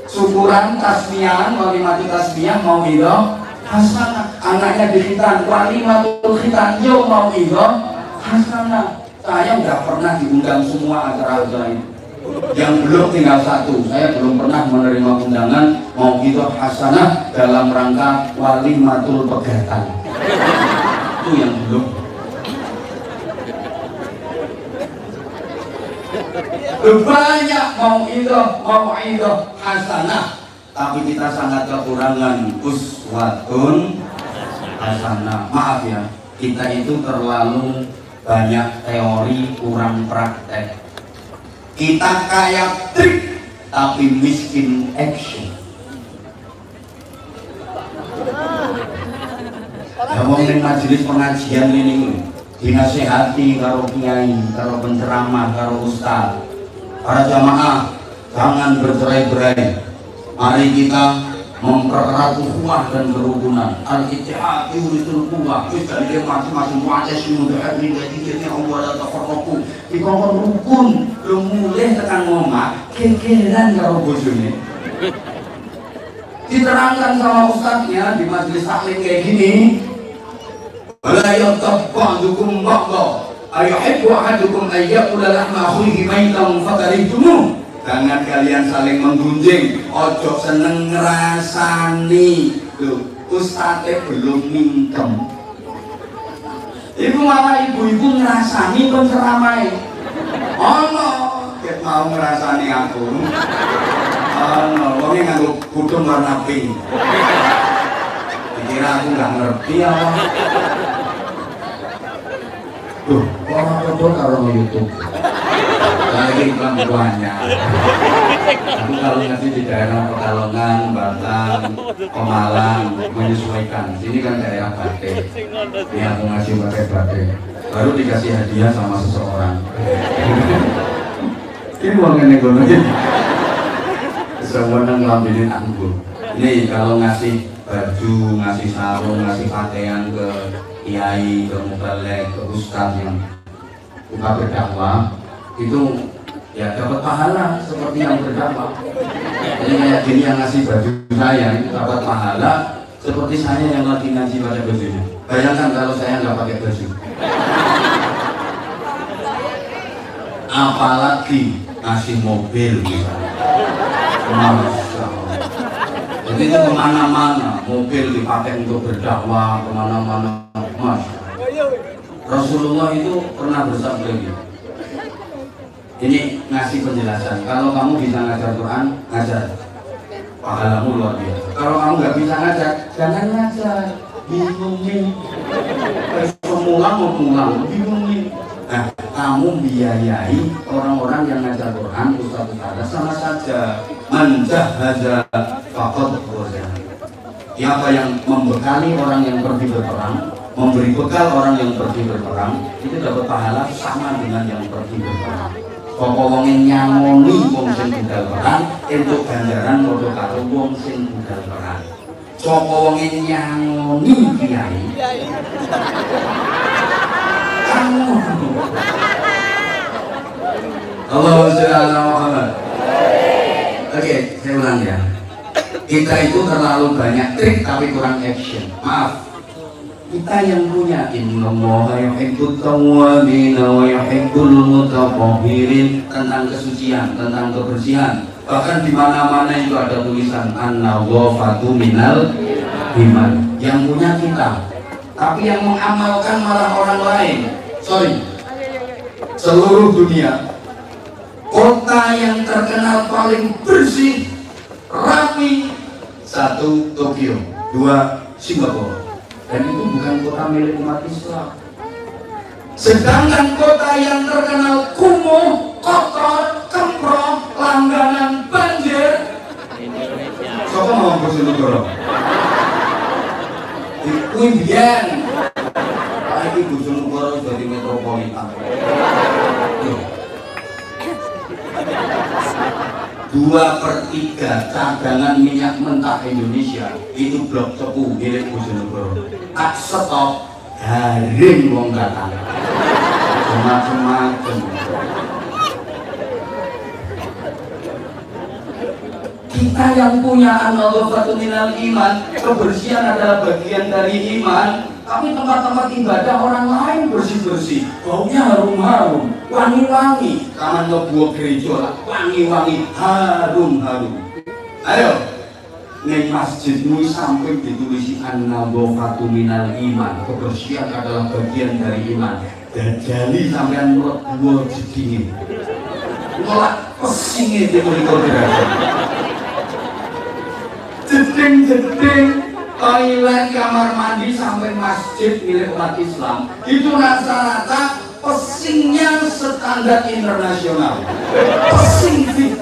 syukuran tasmiyahan, walimatul tasmiyah mau'idhah hasanah. Anaknya dikhitan, walimatul khitan yo mau'idhah hasanah. Saya nggak pernah diundang semua acara-acara itu. Yang belum tinggal satu, saya belum pernah menerima undangan mau'idhah hasanah dalam rangka walimatul pegatan. Itu yang belum. Banyak mau'idhah hasanah, tapi kita sangat kekurangan uswatun hasanah. Maaf ya, kita itu terlalu banyak teori, kurang praktek. Kita kaya trik, tapi miskin action. Ya wong ning majelis pengajian ini dinasehati karo kiai, karo penceramah, karo ustaz. Para jamaah jangan bercerai-berai. Mari kita mempererat ukhuwah dan kerukunan. Al-ittihad yurisul quwwah. Wis dari masing-masing mu'tasimun bi'adli wa Allah la tafarraqu. Dikongkon rukun, lu mulih tekan ngomah, kekeran karo bojone. Diterangkan sama ustadznya di majelis taklim kayak gini. Wala yatabbadukum ba'da. Ayuhibbu ahadukum ayyakula lahma akhihi maitan fakarihtumu. Jangan kalian saling menggunjing, ojo seneng ngerasani. Loh, ustadz belum mingkem. Ibu malah ibu-ibu ngerasani penceramai. Oh no, kita mau ngerasani aku. Oh no, wongnya nganggo kudung warna pink. Kira aku nggak ngerti ya. Tuh, orang kodok karo no YouTube. Lagi iklan banyak. Tapi kalau ngasih di daerah Pekalongan, Batang, Pemalang, menyesuaikan. Sini kan daerah batik. Ini aku ngasih pakai batik. Baru dikasih hadiah sama seseorang. Ini mau ngene-ngene. Semuanya ngelambinin aku. Ini kalau ngasih baju, ngasih sarung, ngasih pakaian ke kiai, ke mubalek, ke ustadz yang buka berdakwah, itu ya dapat pahala seperti yang berdakwah. Jadi kayak gini yang ngasih baju saya itu dapat pahala seperti saya yang lagi ngaji pada bajunya. Bayangkan kalau saya nggak pakai baju. Apalagi ngasih mobil misalnya. Masya Allah. Jadi itu kemana-mana, mobil dipakai untuk berdakwah kemana-mana. Masya Allah. Rasulullah itu pernah bersabda gitu. Ini ngasih penjelasan. Kalau kamu bisa ngajar Quran, ngajar, pahalamu luar biasa. Kalau kamu nggak bisa ngajar, jangan ngajar. Bingung nih. Pemula mau pulang, bingung nih. Nah, kamu biayai orang-orang yang ngajar Quran, ustaz-ustaz, sama saja. Menjahaza faqad qurra. Siapa yang membekali orang yang pergi berperang, memberi bekal orang yang pergi berperang, itu dapat pahala sama dengan yang pergi berperang. Pokok wong nyangoni wong sing budal perang, entuk ganjaran padha karo wong sing budal perang. Sapa wong nyangoni kiai. Allahumma sholli ala Muhammad. Oke, saya ulang ya. Kita itu terlalu banyak trik tapi kurang action. Maaf. Kita yang punya innallaha yuhibbut tawwabin wa yuhibbul mutatahhirin, tentang kesucian, tentang kebersihan. Bahkan di mana-mana itu ada tulisan an-nadhafatu minal iman. Yang punya kita. Tapi yang mengamalkan malah orang lain. Sorry. Seluruh dunia. Kota yang terkenal paling bersih, rapi, 1 Tokyo, 2 Singapura. Dan itu bukan kota milik umat Islam. Sedangkan kota yang terkenal kumuh, kotor, kemproh, langganan banjir, siapa mau Bojonegoro? Itu biyen. Lagi Bojonegoro jadi metropolitan. 2/3 cadangan minyak mentah Indonesia itu blok cepu milik Bojonegoro. Tak stop, garing wong datang. Macam-macam. Kita yang punya an-nadhafatu minal iman, kebersihan adalah bagian dari iman. Tapi tempat-tempat ibadah orang lain bersih-bersih, baunya harum-harum, wangi-wangi. Taman Lebuh gereja, wangi-wangi, harum-harum. Ayo, ning masjidmu samping ditulis an-nadhafatu minal iman, kebersihan adalah bagian dari iman. Dajali sampean Lebuh jedingin, nolak pesingnya di mriku derajat. Jeding-jeding. Toilet, kamar mandi sampai masjid milik umat Islam itu rata-rata pesingnya standar internasional. Pesing di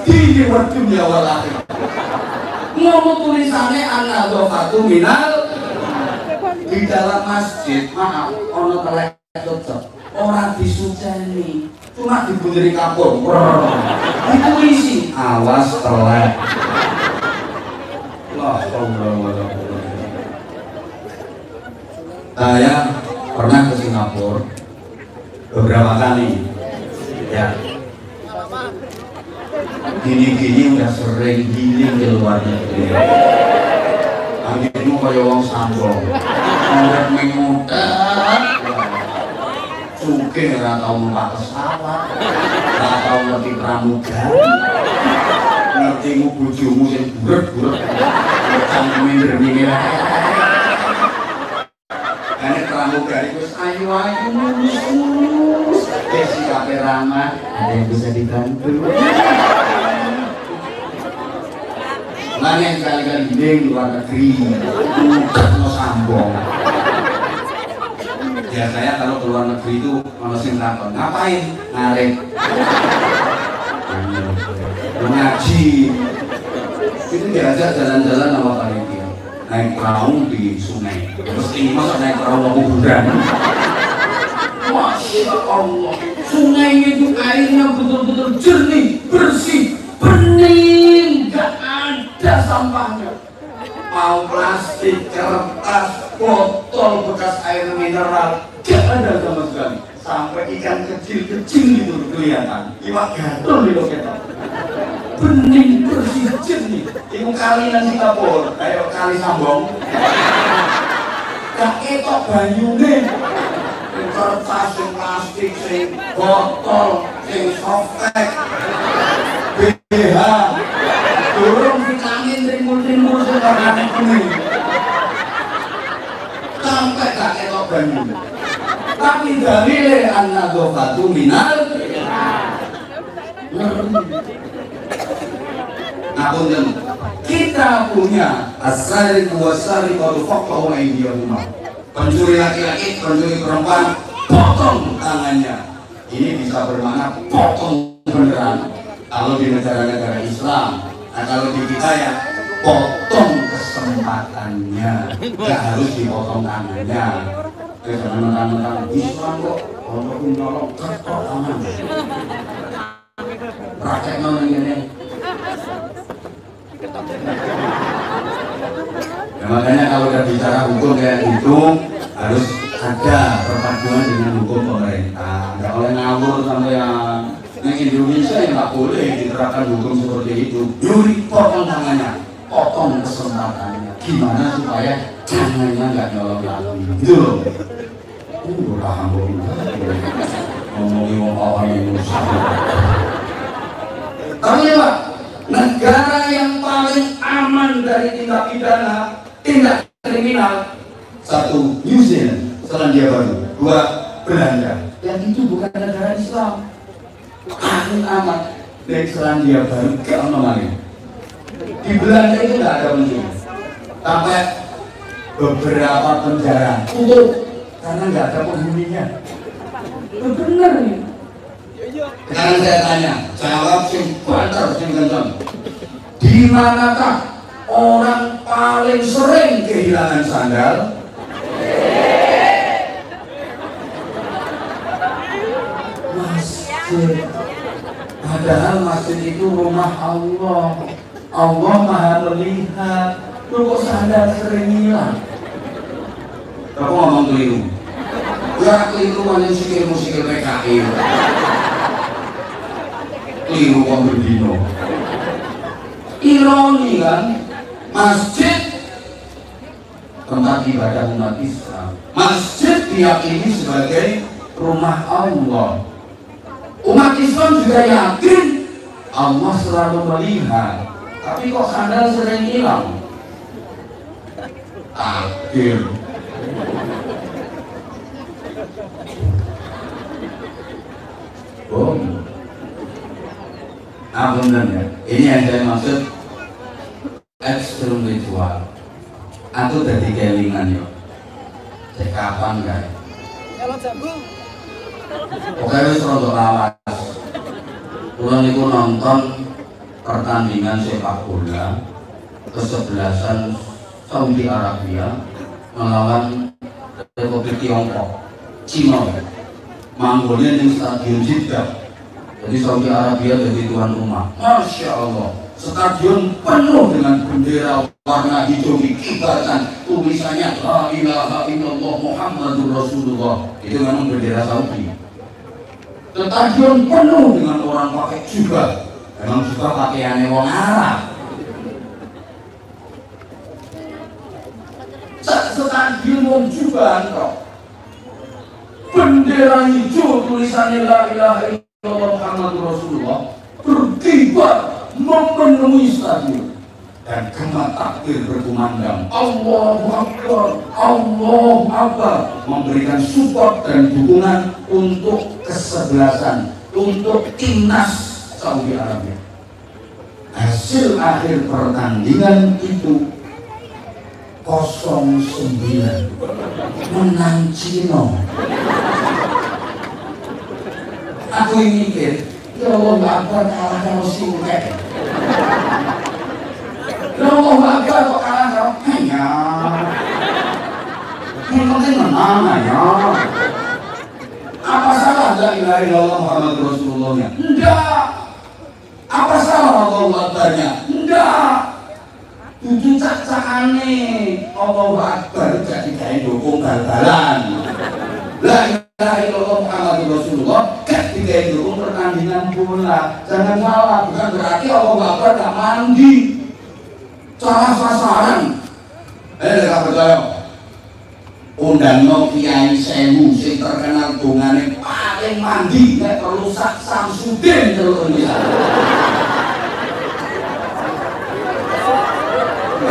dunia wal akhirah. Ngono tulisannya an-nadhafatu minal. Di dalam masjid, maaf, ono telek tetep orang disuceni, cuma dibunjeri kapur. Ditulisi awas telek. La haula wala quwwata. Saya pernah ke Singapura beberapa kali, ya. Gini-gini udah sering healing di luar negeri. Anggitmu kaya wong sambong, ngurip mengutat, sugih ora tau numpak pesawat, ora tau ngerti pramugari, ngertimu bojomu sing buret-buret, cangkeme ndremine. Karena pramugari terus ayu-ayu mulus, sikapnya ramah, ada yang bisa dibantu. Mana yang kali-kali di luar negeri, no sambong. Biasanya kalau ke luar negeri itu kalau sing takon, ngapain? Ngarit. Ngaji. Itu diajak jalan-jalan sama panitia. Naik perahu di sungai. Terus ini masa naik perahu kuburan. Masya Allah, sungainya itu airnya betul-betul jernih, bersih, bening, gak ada sampahnya. Mau plastik, kertas, botol bekas air mineral, gak ada sama sekali. Sampai ikan kecil-kecil itu kelihatan, iwak gatul di loketan. Bening, bersih, jernih. Itu kali nang Singapura, kayak kali Sambong. Gak ketok banyune. Kertas, sing plastik, sing botol, sing softtek, BH, durung vitamin rimul-rimul sing warnane kuning. Sampai gak ketok banyu. Tapi dalile an-nadhafatu minal ngapunten, kita punya as-sariq was-sariq wa faqahu aydiyahuma. Pencuri laki-laki, pencuri perempuan, potong tangannya. Ini bisa bermakna potong beneran. Kalau di negara-negara Islam, nah kalau di kita ya potong kesempatannya, nggak harus dipotong tangannya. Jangan mentang-mentang Islam kok, untuk menolong ketok tangan. Prakteknya ini. Ya, makanya kalau udah bicara hukum kayak gitu harus ada perpaduan dengan hukum pemerintah. Nggak oleh ngawur sampai yang Indonesia yang nggak boleh diterapkan hukum seperti itu. Nyuri, potong tangannya, potong kesempatannya. Gimana supaya tangannya nggak nyolong lagi? Gitu loh. Paham ngomongin orang yang rusak. Tapi Pak, negara yang paling aman dari tindak pidana, tindak kriminal, satu New Zealand, Selandia Baru, dua Belanda. Yang itu bukan negara Islam, paling aman dari Selandia Baru ke Onomali. Di Belanda itu nggak ada penjara, sampai beberapa penjara tutup karena nggak ada penghuninya. Itu benar nih. Sekarang saya tanya, jawab sing banter sing kenceng. Di manakah orang paling sering kehilangan sandal? Masjid. Padahal masjid itu rumah Allah. Allah Maha melihat. Lu kok sandal sering hilang? Aku ngomong keliru. Ya keliru hanya sikil-musikil PKI. Keliru kok berdino. Ironi kan, masjid tempat ibadah umat Islam. Masjid diyakini sebagai rumah Allah. Umat Islam juga yakin Allah selalu melihat. Tapi kok sandal sering hilang? Takdir. Benar ya. Ini yang saya maksud ekstrem ritual. Aku dari kelingan yo. Kapan guys? Pokoknya wis rada lawas. Kula niku nonton pertandingan sepak bola kesebelasan Saudi Arabia melawan Republik Tiongkok, Cina. Manggolnya di Stadion Jeddah. Jadi Saudi Arabia jadi tuan rumah. Masya Allah, stadion penuh dengan bendera warna hijau dikibarkan, tulisannya La ilaha illallah Muhammadur Rasulullah. Itu memang bendera Saudi. Stadion penuh dengan orang pakai jubah. Memang juga pakaiannya orang Arab. Stadion orang jubah kok. Bendera hijau tulisannya La ilaha illallah Muhammadur Rasulullah berkibar memenuhi stadion dan gema takbir berkumandang Allahu Akbar, Allahu Akbar, memberikan support dan dukungan untuk kesebelasan, untuk timnas Saudi Arabia. Hasil akhir pertandingan itu 09 menang Cina. Aku mikir, ya Allah Akbar kalah karo Singkek. Ya Allah Akbar kok kalah karo hanya. Ini penting menang ya. Apa salah la ilaha illallah Muhammadur Rasulullah-nya? Enggak. Apa salah Allahu Akbar-nya? Enggak. Dudu cak-cakane Allahu Akbar jadi gawe dukung bal-balan. La ilaha illallah Muhammadur Rasulullah gak digawe dukung pertandingan bola. Jangan salah, bukan berarti Allahu Akbar gak mandi. Salah sasaran. Gak percaya. Undang Kiai Sewu sing terkenal dongane paling mandi nek perlu sak Samsudin terus Indonesia.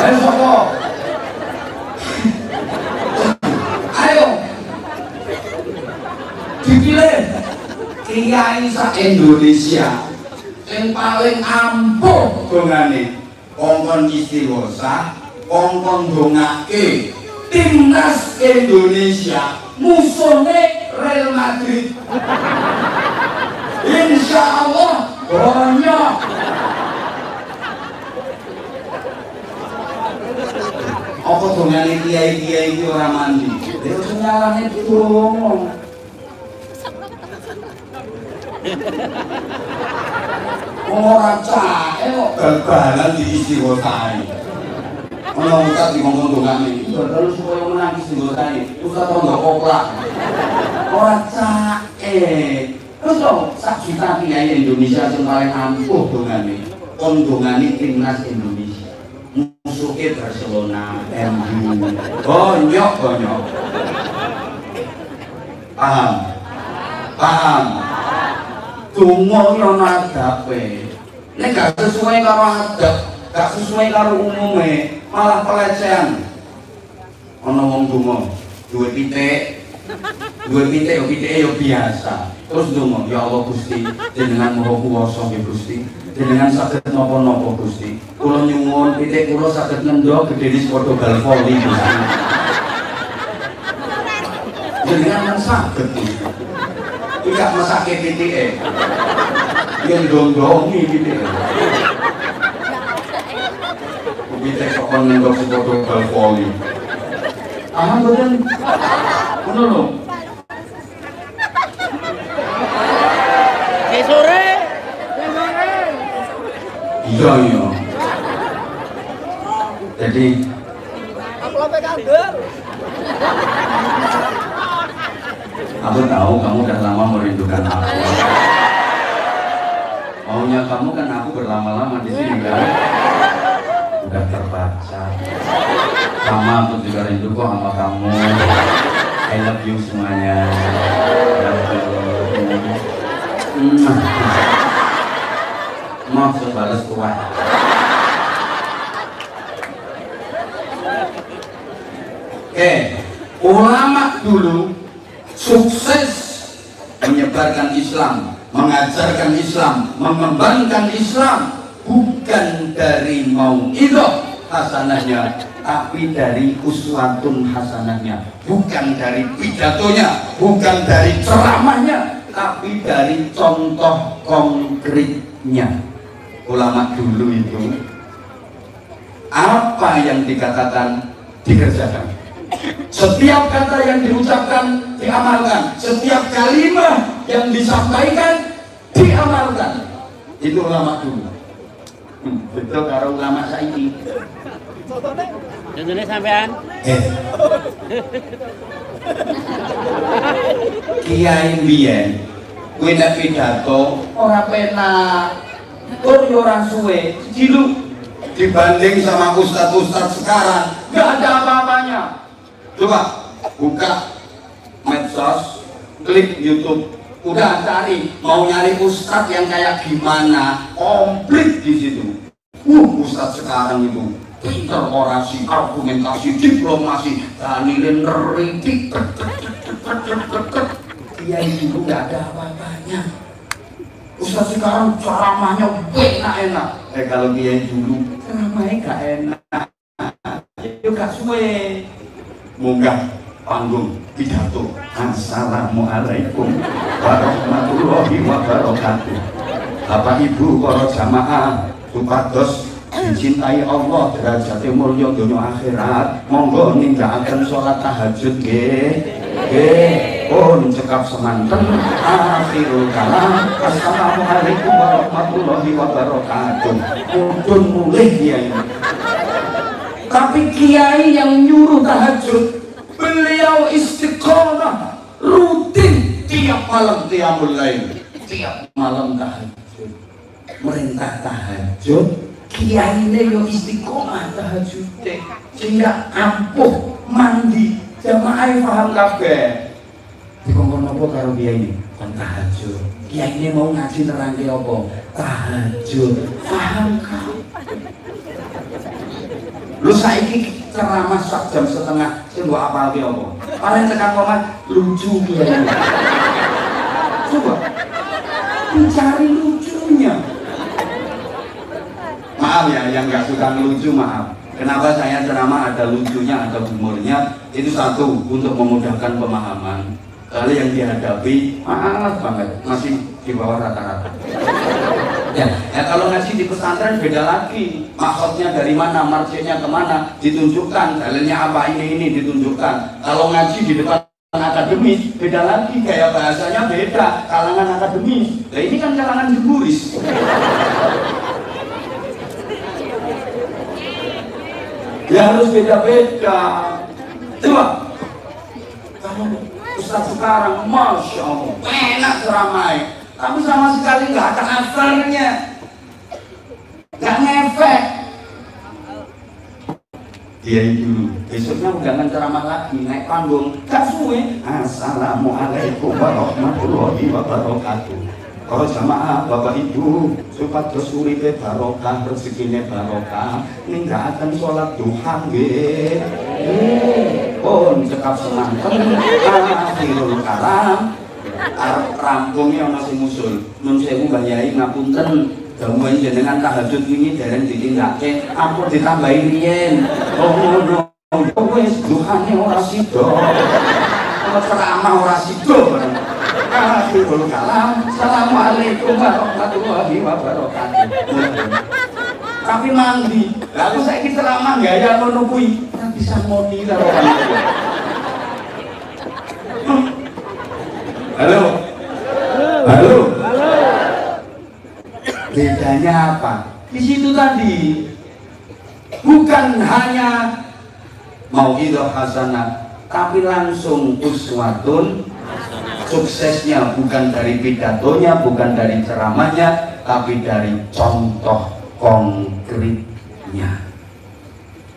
Ayo sapa? Ayo. Dipilih Kiai sak Indonesia sing paling ampuh dongane. Kongkon istighosa, kongkon dongake Timnas Indonesia musuhnya Real Madrid. Insya Allah banyak. Apa dongane kiai-kiai itu orang mandi? Dia nyalahnya itu ngomong. Orang cae kok bal-balan di istighosah. Ono ustaz di ngomong dongane, padahal supaya menang istighosah. Ustaz rondo koplak. Ora cae. Terus dong, sak juta kiai Indonesia sing paling ampuh dongane. Kon dongane Timnas Indonesia. Musuhnya Barcelona, MU. Bonyok. Paham? Paham. Donga yo nadape. Nek gak sesuai karo adab, gak sesuai karo umume, malah pelecehan. Ana wong donga, duwe pitik yo biasa. Terus donga, ya Allah Gusti, jenengan maha kuwasa nggih Gusti. Jenengan saged napa-napa Gusti. Kula nyuwun pitik kula saged ngendho gedhe padha bal voli Gusti. Jenengan saged Gusti. Tidak mesake pitike. Yen ndondongi pitike. Pitik kok ngendho padha bal voli. Aman boten? Ngono lho. Sore. Iya. Jadi aku tahu kamu udah lama merindukan aku. Maunya kamu kan aku berlama-lama di sini kan? Udah terbaca. Sama aku juga rindu kok sama kamu. I love you semuanya. Maksud balas kuat. Ulama dulu sukses menyebarkan Islam, mengajarkan Islam, mengembangkan Islam bukan dari mau'idhah hasanahnya, tapi dari uswatun hasanahnya, bukan dari pidatonya, bukan dari ceramahnya, tapi dari contoh konkretnya. Ulama dulu itu apa yang dikatakan dikerjakan, setiap kata yang diucapkan diamalkan, setiap kalimat yang disampaikan diamalkan. Itu ulama dulu. Betul karo ulama saiki. Contohnya sampean. Kiai biyen kuwi nek pidato ora penak. Tur yo ora suwe, cilu dibanding sama ustadz-ustadz sekarang nggak ada apa-apanya. Coba buka medsos, klik YouTube, udah cari mau nyari ustadz yang kayak gimana, komplit di situ. Ustadz sekarang itu pinter orasi, argumentasi, diplomasi, danilin neritik, kiai dulu nggak ada apa-apanya. Ustadz sekarang ceramahnya enak-enak. Kalau kiai dulu ceramahnya gak enak. Itu gak suwe munggah panggung pidato. Assalamualaikum warahmatullahi wabarakatuh. Bapak Ibu para jamaah supados dicintai Allah derajate mulya donya akhirat, monggo ninggalaken salat tahajud nggih. Nggih, pun cekap semanten. Akhirul kalam. Assalamualaikum warahmatullahi wabarakatuh. Mudun mulih kiai. Tapi kiai yang nyuruh tahajud, beliau istiqomah rutin tiap malam qiyamul lail, tiap malam tahajud. Merintah tahajud, kiai ini yo istiqomah tahajud sehingga ampuh mandi jamaah paham kabeh. Dikongkon apa karo kiai ini? Kon tahajud. Kiai ini mau ngaji nerangke apa? Tahajud. Paham kabeh. Lu saiki ceramah sak jam setengah sing mbok apalke apa? Paling tekan komat lucu kiai. Coba mencari lucunya. Maaf ya yang nggak suka ngelucu, maaf. Kenapa saya ceramah ada lucunya, ada humornya? Itu satu, untuk memudahkan pemahaman. Kali yang dihadapi maaf banget, masih di bawah rata-rata. Ya, kalau ngaji di pesantren beda lagi. Maksudnya dari mana, marjanya kemana, ditunjukkan. Dalilnya apa ini ditunjukkan. Kalau ngaji di depan akademis beda lagi, kayak bahasanya beda, kalangan akademis. Nah ini kan kalangan jemburis. Ya harus beda-beda. Coba kalau Ustaz sekarang, Masya Allah, enak ceramai, tapi sama sekali nggak ada asarnya, nggak ngefek. Dia dulu, besoknya jangan ceramah lagi, naik panggung, gak suwe. Assalamualaikum warahmatullahi wabarakatuh. Para jamaah, Bapak Ibu, supados uripe barokah, rezekine barokah, ninggalaken salat duha nggih. Pun cekap semanten. Akhirul kalam. Arep rampung ana sing usul. Nun sewu Mbah Yai ngapunten. Damuan jenengan tahajud wingi dereng ditindakake, ampun ditambahi riyen. Oh ngono. Wis duhane ora sida. Ana ceramah ora sida. Akhirul kalam. Assalamualaikum warahmatullahi wabarakatuh. Tapi mandi. Lalu saya ceramah gaya ngono kuwi. Ora bisa moni karo Halo. Halo. Bedanya apa? Di situ tadi bukan hanya mau'idhah hasanah, tapi langsung uswatun. Suksesnya bukan dari pidatonya, bukan dari ceramahnya, tapi dari contoh konkretnya.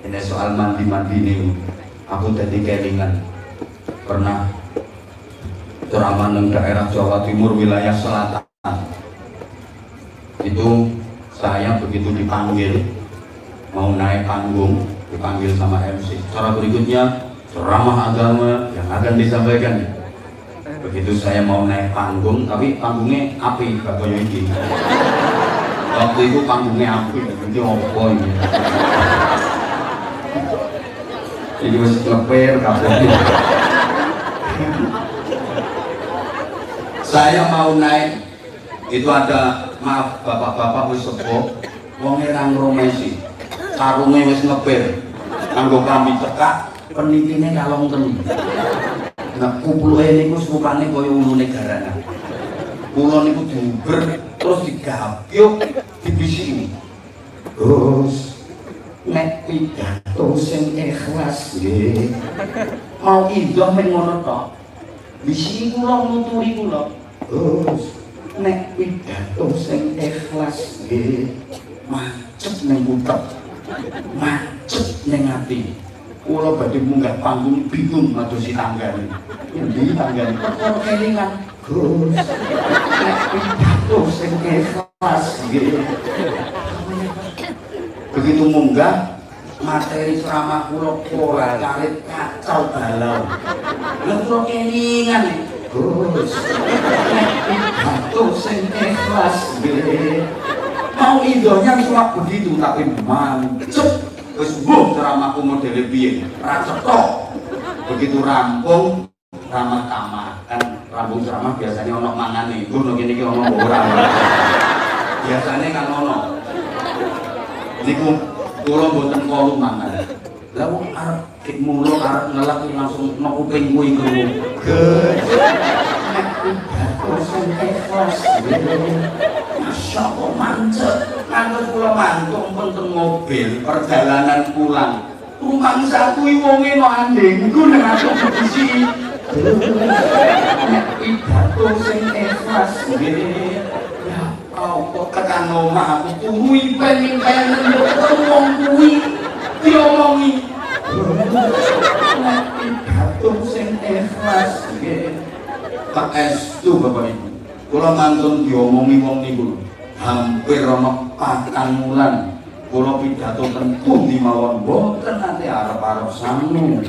Ini soal mandi-mandi ini, aku tadi kelingan pernah ceramah di daerah Jawa Timur wilayah selatan. Itu saya begitu dipanggil mau naik panggung, dipanggil sama MC. Cara berikutnya ceramah agama yang akan disampaikan. Begitu saya mau naik panggung, tapi panggungnya api, gak kayak ini. Waktu itu panggungnya api, jadi apa ini? Jadi masih kleper kabelnya. Saya mau naik, itu ada, maaf bapak-bapak wis sepuh, wong erang romesi, sarungnya wis ngeper, kanggo kami cekak, penitine kalong telu. Nah kupluke niku rupane kaya ulune garangan. Kula niku diuber terus digabyuk dibisiki. Gus, nek pidato sing ikhlas nggih. Mau idoh men ngono tok. Bisiki kula nuturi kula. Gus, nek pidato sing ikhlas nggih. Macet ning utek. Macet ning ati. Kula badhe munggah panggung bingung madosi tanggane. Endi tanggane? Perkara kelingan. Gus. Nek pidato sing ikhlas nggih. Begitu munggah materi ceramah kula ora karit kacau balau. Lha kula kelingan. Gus. Nek pidato sing ikhlas nggih. Mau idonya cuma begitu tapi mancep Wis ceramahku modele piye? Ra cetok. Begitu rampung ramah tamah kan rampung ceramah biasanya ono mangane. Nggo no kene iki ono ora. Biasanya kan ono. Niku kula mboten kolu mangan. Lah wong arep dik mulo arep ngelak langsung nek kuping kuwi krungu. Masya Allah mancet. Ngantos kula mantung wonten mobil perjalanan pulang. Rumangsa kuwi wonge no andengku nek aku bisi. Nek pidato sing ikhlas. Ya apa tekan omah aku kuwi pengen wong kuwi diomongi. Nek pidato sing ikhlas nggih. Pak estu Bapak Ibu. Kula mantun diomongi wong niku. Hampir ana 4 wulan. Kula pidato ten pundi mawon boten nate arep-arep sanu.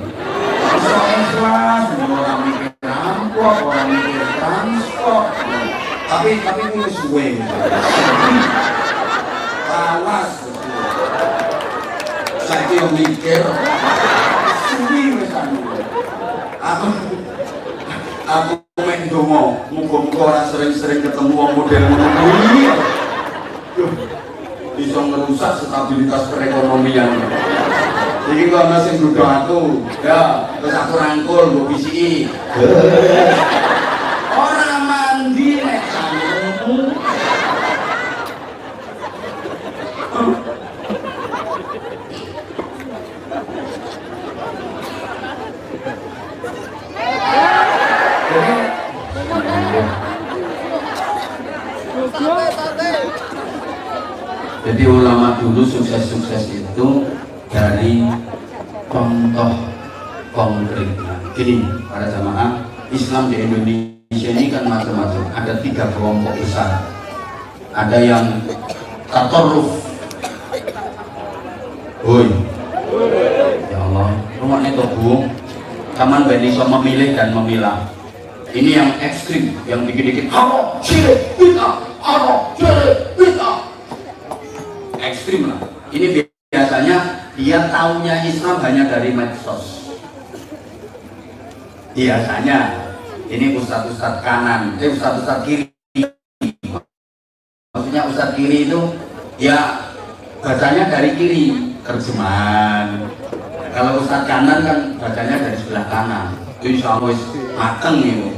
Ikhlas, ora mikir rampok, ora mikir transport. Tapi kuwi wis suwe. Awas. Saiki yo mikir suwi wis anu. Aku mek ndonga, muga-muga ora sering-sering ketemu wong model ngono kuwi. Bisa merusak stabilitas perekonomian. Iki kok ana sing nggodho aku. Ya, terus aku rangkul mbok bisiki. Ora mandi nek kamu. Jadi ulama dulu sukses-sukses itu dari contoh konkretnya. Gini para jamaah, Islam di Indonesia ini kan macam-macam. Ada 3 kelompok besar. Ada yang tatorruf. Woi, ya Allah, rumahnya tobu. Taman ben iso memilih dan memilah. Ini yang ekstrim, yang dikit-dikit haram, syirik, bid'ah, haram, syirik, bid'ah. Ekstrim lah. Ini biasanya dia taunya Islam hanya dari medsos. Biasanya ini ustadz-ustadz kanan, ustadz-ustadz kiri. Maksudnya ustadz kiri itu ya bacanya dari kiri, terjemahan. Kalau ustadz kanan kan bacanya dari sebelah kanan. Itu insya Allah mateng itu.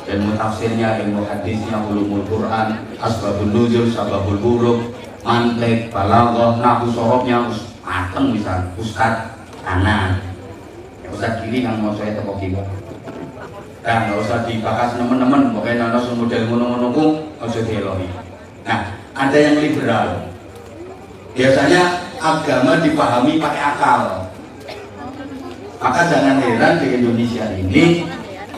Ilmu tafsirnya, ilmu hadisnya, ulumul Quran, asbabun nuzul, sababul buruk, mantek, balaghah, nahwu sorobnya mateng misal ustadz kanan, ustadz kiri yang mau saya tepok kiwa. Nah, nggak usah dibahas teman-teman, pokoknya nana model ngono-ngono ku nggak usah dieloi. Nah, ada yang liberal. Biasanya agama dipahami pakai akal. Maka jangan heran di Indonesia ini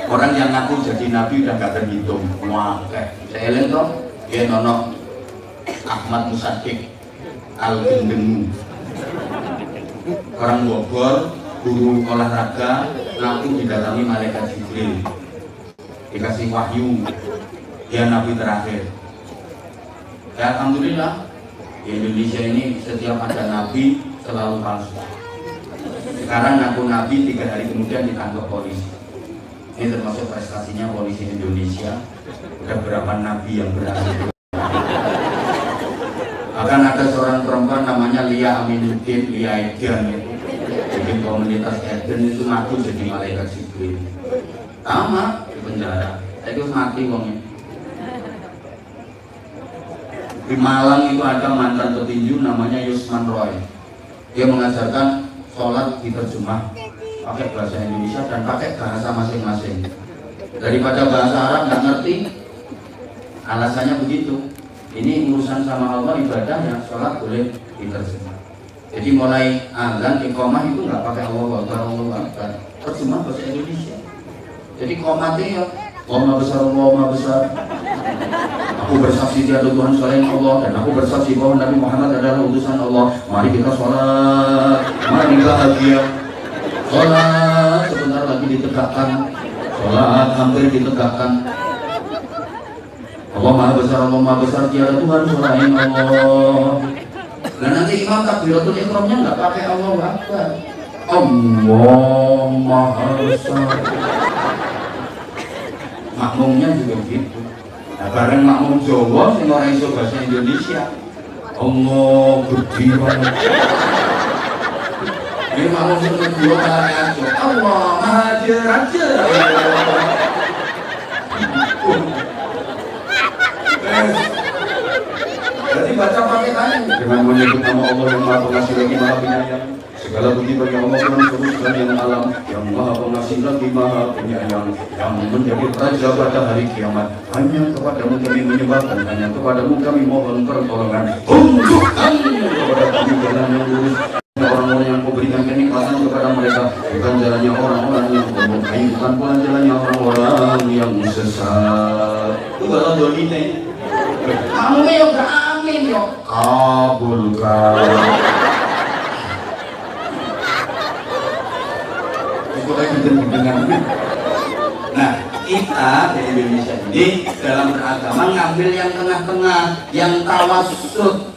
orang yang ngaku jadi nabi udah nggak terhitung. Wah, saya lihat toh, dia nono Ahmad Musaddiq Al-Gendeng, orang Bogor, guru olahraga, ngaku didatangi malaikat Jibril, dikasih wahyu, dia nabi terakhir. Ya alhamdulillah di Indonesia ini setiap ada nabi selalu palsu. Sekarang ngaku nabi 3 hari kemudian ditangkap polisi. Ini termasuk prestasinya polisi Indonesia. Udah berapa nabi yang berhasil. Bahkan ada seorang perempuan namanya Lia Aminuddin, Lia Eden itu bikin komunitas Eden itu ngaku jadi malaikat Jibril. Sama di penjara. Itu mati wongnya. Di Malang itu ada mantan petinju namanya Yusman Roy. Dia mengajarkan sholat diterjemah pakai bahasa Indonesia dan pakai bahasa masing-masing. Daripada bahasa Arab nggak ngerti, alasannya begitu. Ini urusan sama Allah, ibadahnya sholat boleh diterjemah. Jadi mulai azan iqamah itu nggak pakai Allahu Akbar, Allahu Akbar, terjemah bahasa Indonesia. Jadi komatnya ya Allah besar, Allah Maha besar. Aku bersaksi tiada Tuhan selain Allah dan aku bersaksi bahwa Nabi Muhammad adalah utusan Allah. Mari kita sholat, mari bahagia. Sholat sebentar lagi ditegakkan, sholat hampir ditegakkan. Allah Maha besar, Allah Maha besar, tiada Tuhan selain Allah. Nah nanti imam takbiratul ihramnya nggak pakai Allahu Akbar. Allah Maha Esa. Makmumnya juga gitu. Nah bareng makmum Jawa sing ora iso bahasa Indonesia. Allah gede banget. Ini makmum sing kedua kalane aja. Allah Maha Raja. Jadi baca pakai tangan dengan menyebut nama Allah yang Maha Pengasih lagi Maha Penyayang. Segala puji bagi Allah yang terus dan yang alam, yang Maha Pengasih lagi Maha Penyayang, yang menjadi Raja pada hari kiamat. Hanya kepadamu kami menyembah dan hanya kepadamu kami mohon pertolongan. Tunjukkan kepada kami jalan yang lurus. Orang-orang yang kau berikan kenikmatan kepada mereka, bukan jalannya orang-orang yang bermukai, bukan pula jalannya orang-orang yang sesat. Itu kalau doline. Kamu yang amin yo. Kabulkan. Nah, kita di Indonesia ini dalam beragama ngambil yang tengah-tengah, yang tawassut,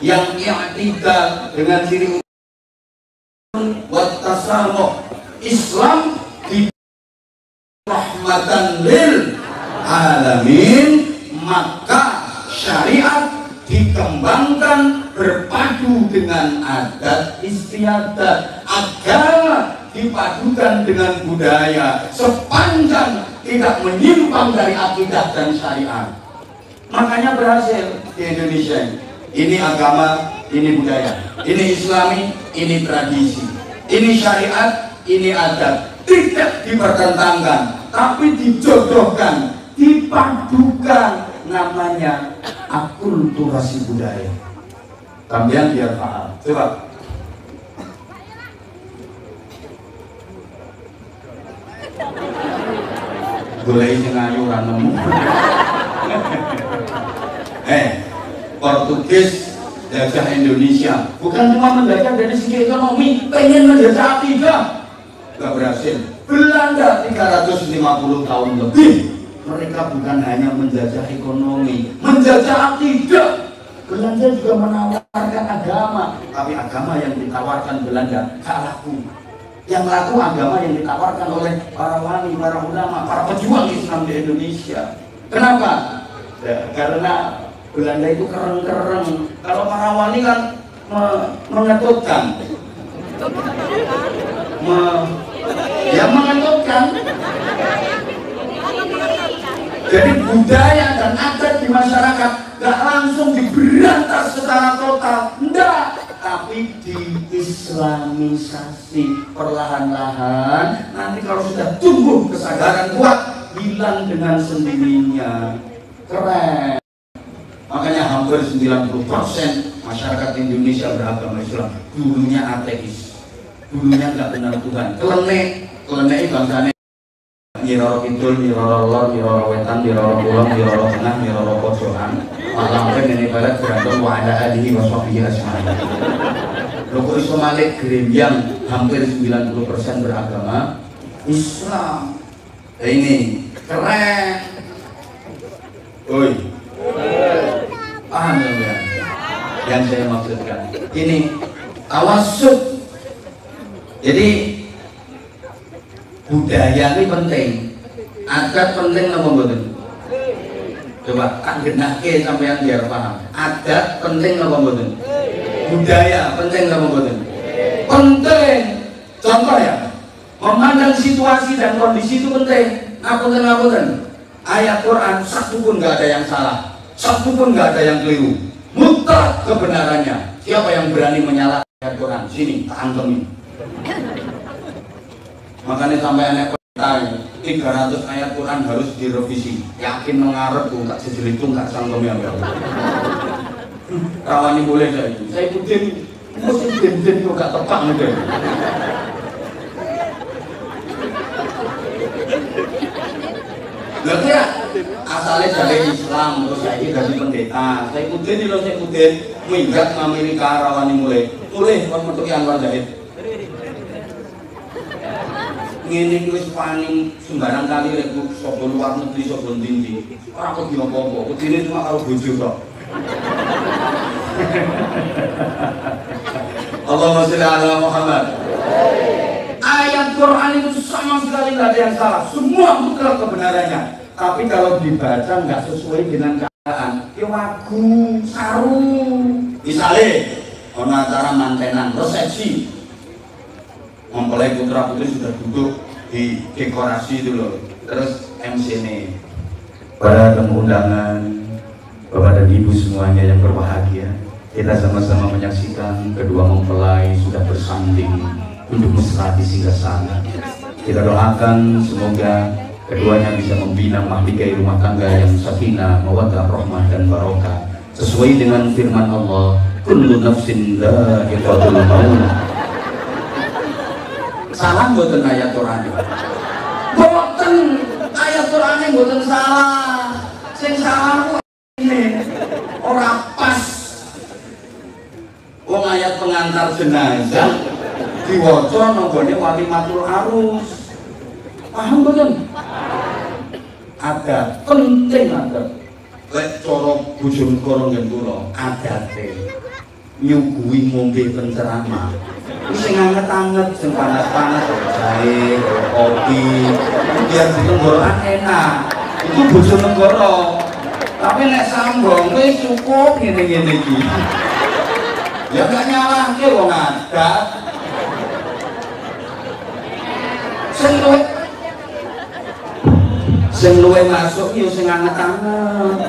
yang i'tidal dengan diri wattasamuh. Islam di rahmatan lil alamin, maka syariat dikembangkan berpadu dengan adat istiadat. Agama dipadukan dengan budaya sepanjang tidak menyimpang dari akidah dan syariat. Makanya berhasil di Indonesia ini. Ini agama, ini budaya, ini islami, ini tradisi, ini syariat, ini adat. Tidak dipertentangkan, tapi dijodohkan, dipadukan. Namanya akulturasi budaya. Tampilan biar paham. Coba. Boleh ngayu ra nemu. Portugis jajah Indonesia bukan cuma menjajah dari segi ekonomi, pengen menjajah akidah, gak berhasil. Belanda 350 tahun lebih, mereka bukan hanya menjajah ekonomi, menjajah akidah. Belanda juga menawarkan agama, tapi agama yang ditawarkan Belanda gak laku. Yang laku agama yang ditawarkan oleh para wali, para ulama, para pejuang Islam di Indonesia. Kenapa? Ya, karena Belanda itu keren-keren. Kalau para wali kan mengetutkan, mengetutkan. Jadi budaya dan adat di masyarakat gak langsung diberantas secara total, enggak, tapi diislamisasi perlahan-lahan. Nanti kalau sudah tumbuh kesadaran kuat, hilang dengan sendirinya. Keren. Makanya hampir 90% masyarakat Indonesia beragama Islam dulunya ateis, dulunya nggak kenal Tuhan. Kelenek bangsane Nyiroro Kidul, Nyiroro Lor, Nyiroro Wetan, Nyiroro Kulon, Nyiroro Tengah, Nyiroro Pojokan, Malampen, Nene Barat, Berantem, Wa'ada Adihi, Waswabihi Asma'il. Loko iso malik Gremiang hampir 90% beragama Islam. Ini keren. Oi, paham ya? Yang saya maksudkan ini tawassut. Jadi budaya ini penting, adat penting apa mboten? Coba tak genake sampean biar paham. Adat penting apa mboten? Budaya penting apa mboten? Penting. Contoh ya, memandang situasi dan kondisi itu penting. Ngapunten. Ayat Quran satu pun nggak ada yang salah, satu pun nggak ada yang keliru, mutlak kebenarannya. Siapa yang berani menyalahkan ayat Quran? Sini, tak angkemi. Makanya sampai anak perintah 300 ayat Quran harus direvisi. Yakin mengarep tuh, tak sejelitung, tak sangkemi apa. Rawani boleh saya ikutin, mesti den kok gak tepak nih. Berarti ya, asalnya dari Islam, terus saya dari pendeta. Saya ikutin, minggat Amerika Rawani mulai kan metu Anwar Zahid. Ngene wis paling sembarang kali rek saka luar negeri saka ndi. Ora kok diopo-opo, kudine cuma karo bojo tok. Allahumma sholli ala Muhammad. Ayat Quran itu sama sekali tidak ada yang salah, semua mutlak kebenarannya. Tapi kalau dibaca nggak sesuai dengan keadaan, ya wagu, saru. Misalnya, ono acara mantenan, resepsi, mempelai putra putri sudah duduk di dekorasi itu loh. Terus MC ini, para tamu undangan, bapak dan ibu semuanya yang berbahagia, kita sama-sama menyaksikan kedua mempelai sudah bersanding untuk mesra di singgasana. Kita doakan semoga keduanya bisa membina mahligai rumah tangga yang sakinah, mawaddah, rahmah dan barokah sesuai dengan firman Allah, kullu nafsin dha'iqatul maut. Salah mboten ayat Quran. Mboten ayat Quran mboten salah. Sing salah ku ini ora pas. Wong ayat pengantar jenazah diwaca nanggone walimatul arus. Paham mboten? Ada penting ada. Lek cara Bojonegoro ngen kula adate nyuguhi ngombe penceramah. Sing anget-anget, sing panas-panas, jahe, kopi, biar di tenggorokan enak. Itu Bojonegoro. Tapi nek sambung wis cukup ngene-ngene iki. Ya gak nyalahke wong adat. Sing luwe masuk yo sing anget-anget.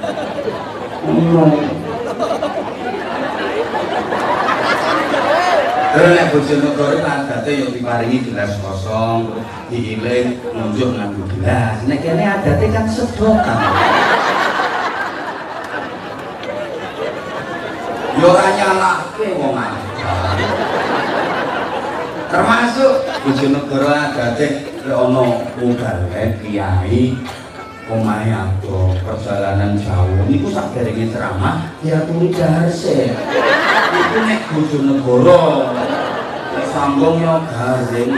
Terus nek Bojonegoro adate yo diparingi gelas kosong, diiling nunjuk nganggo gelas. Nek kene adate kan sedotan. Yo ora nyalahke wong adat. Termasuk Bojonegoro adate lek ana mubalek kiai omahe aku perjalanan jauh niku saderenge ceramah diaturi jarse. Iku nek Bojonegoro nek sambung yo garing.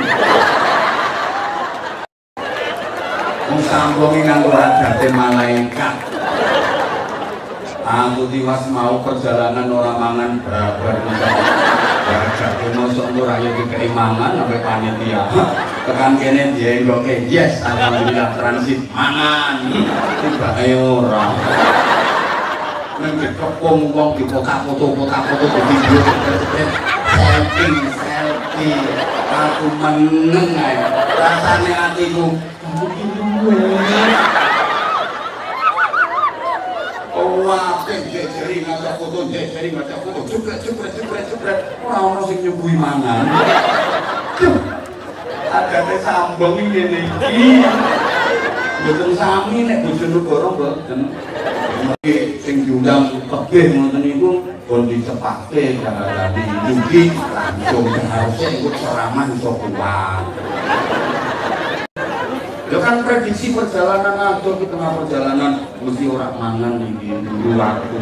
Wong sambunge nganggo adate malaikat. Aku tiwas mau perjalanan ora mangan babar gak mosok ora yo dikei mangan sampai panitia. Tekan kene dienggoke, yes, alhamdulillah transit mangan. Tibake ora. Nek kepung wong dipotak foto video selfie. Aku meneng ae. Rasane atiku. Wah, jeri ngaca foto, cepret. Ora ono sing nyuguhi mangan. Agate sambung ngene iki. Mboten sami nek Bojonegoro mboten. Sing diundang kebih ngoten niku pun dicepake dalane mugi langsung harusnya ikut ceramah iso kuat. Ya kan prediksi perjalanan atau di tengah perjalanan mesti orang mangan iki dulu waktu.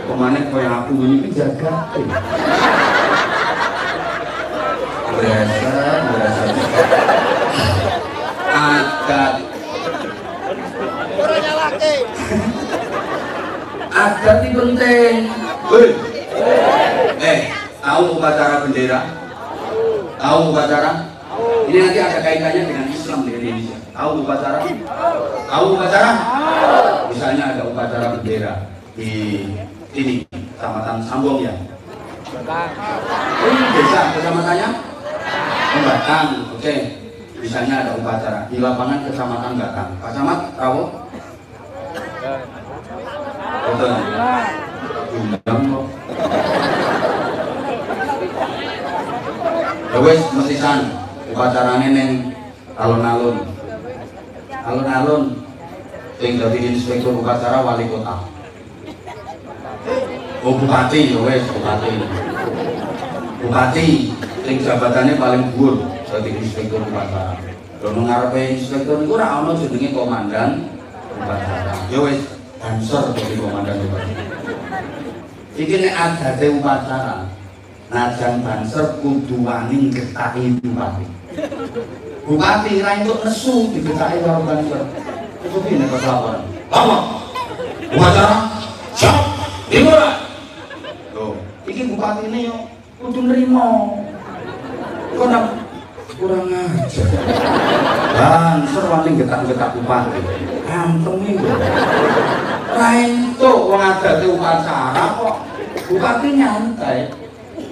Kemana kaya aku ini jaga. Berasa. Adat. Adat itu penting. Tahu upacara bendera? Tahu upacara? Ini nanti ada kaitannya dengan Islam di Indonesia. Tahu upacara? Tahu upacara? Misalnya ada upacara bendera di ini Kecamatan Sambong ya. Ini desa kecamatannya? Batang. Oke. Misalnya ada upacara di lapangan Kecamatan Batang. Pak Camat tahu? Betul. Undang kok. Wes mesisan upacarane ning alun-alun. Alun-alun sing dadi inspektur upacara wali kota. Oh bupati ya wes bupati. Bupati sing jabatannya paling dhuwur dadi inspektur upacara. Lho ngarepe inspektur niku ora ana jenenge komandan upacara. Ya wes dancer dadi komandan upacara. Iki nek adate upacara najan banser kudu wani ngetaki bupati. Bupati ra entuk nesu digetaki karo banser. Itu piye nek laporan? Apa? Upacara? Siap. Dimulai. Loh, bupati ini yo kudu nrimo. Kok nang kurang ajar. Banser wani getak-getak bupati. Antem iki. Ra entuk wong adate upacara kok. Bupati nyantai.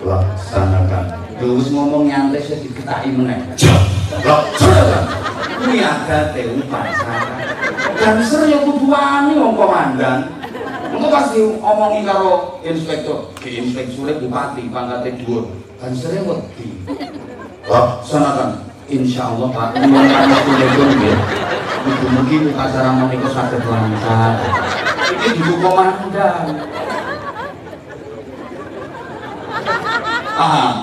Laksanakan. Terus ngomong nyantai sih diketaki meneh. Laksanakan. Kuwi adate upacara. Banser yo kudu wani wong komandan. Engko pasti omongi karo inspektur, inspektur bupati pangkate dhuwur. Bansere wedi. Laksanakan. Insyaallah Pak, nyuwun panjenengan nggih. Mugi-mugi acara menika saged lancar. Iki dibuka komandan. Paham?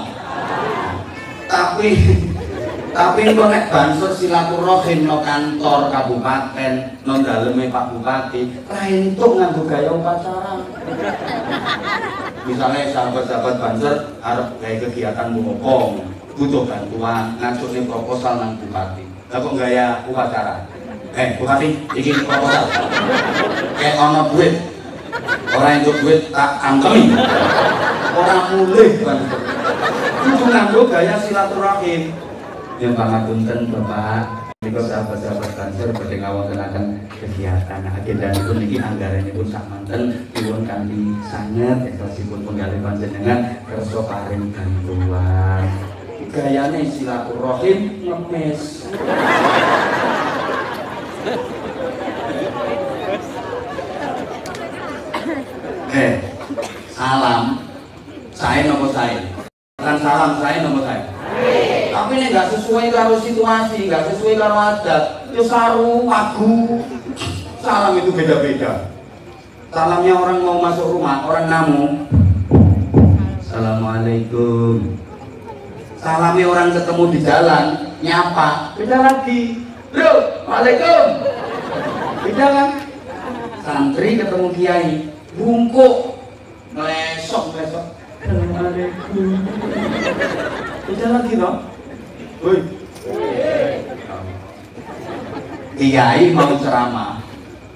Tapi kok nek banser silaturahim no kantor kabupaten, no daleme Pak Bupati, ra entuk nganggo gaya upacara. Misalnya sahabat-sahabat banser arep gawe kegiatan ngomong, butuh bantuan, ngajurne proposal nang Bupati. Lah kok gaya upacara? Bupati, iki proposal. Kayak ono duit. Ora entuk duit tak angkemi. Ora mulih banser. Kudu nganggo gaya silaturahim. Yang pangapunten Bapak, niku sahabat-sahabat banser badhe ngawontenaken kegiatan agendanya niki anggaranipun sak manten nyuwun kanthi sanget ikhlasipun penggalih panjenengan kersa paring bantuan. Gayane silaturahim ngemis. Salam. Saya nopo saya. Bukan salam saya nopo saya. Tapi ini nggak sesuai karo situasi, nggak sesuai karo adat. Ya saru, pagu. Salam itu beda-beda. Salamnya orang mau masuk rumah, orang namu. Assalamualaikum. Salamnya orang ketemu di jalan, nyapa, beda lagi. Bro, waalaikum. Beda kan? Santri ketemu kiai, bungkuk, melesok. Assalamualaikum. Beda lagi dong. Woi. Kiai mau ceramah,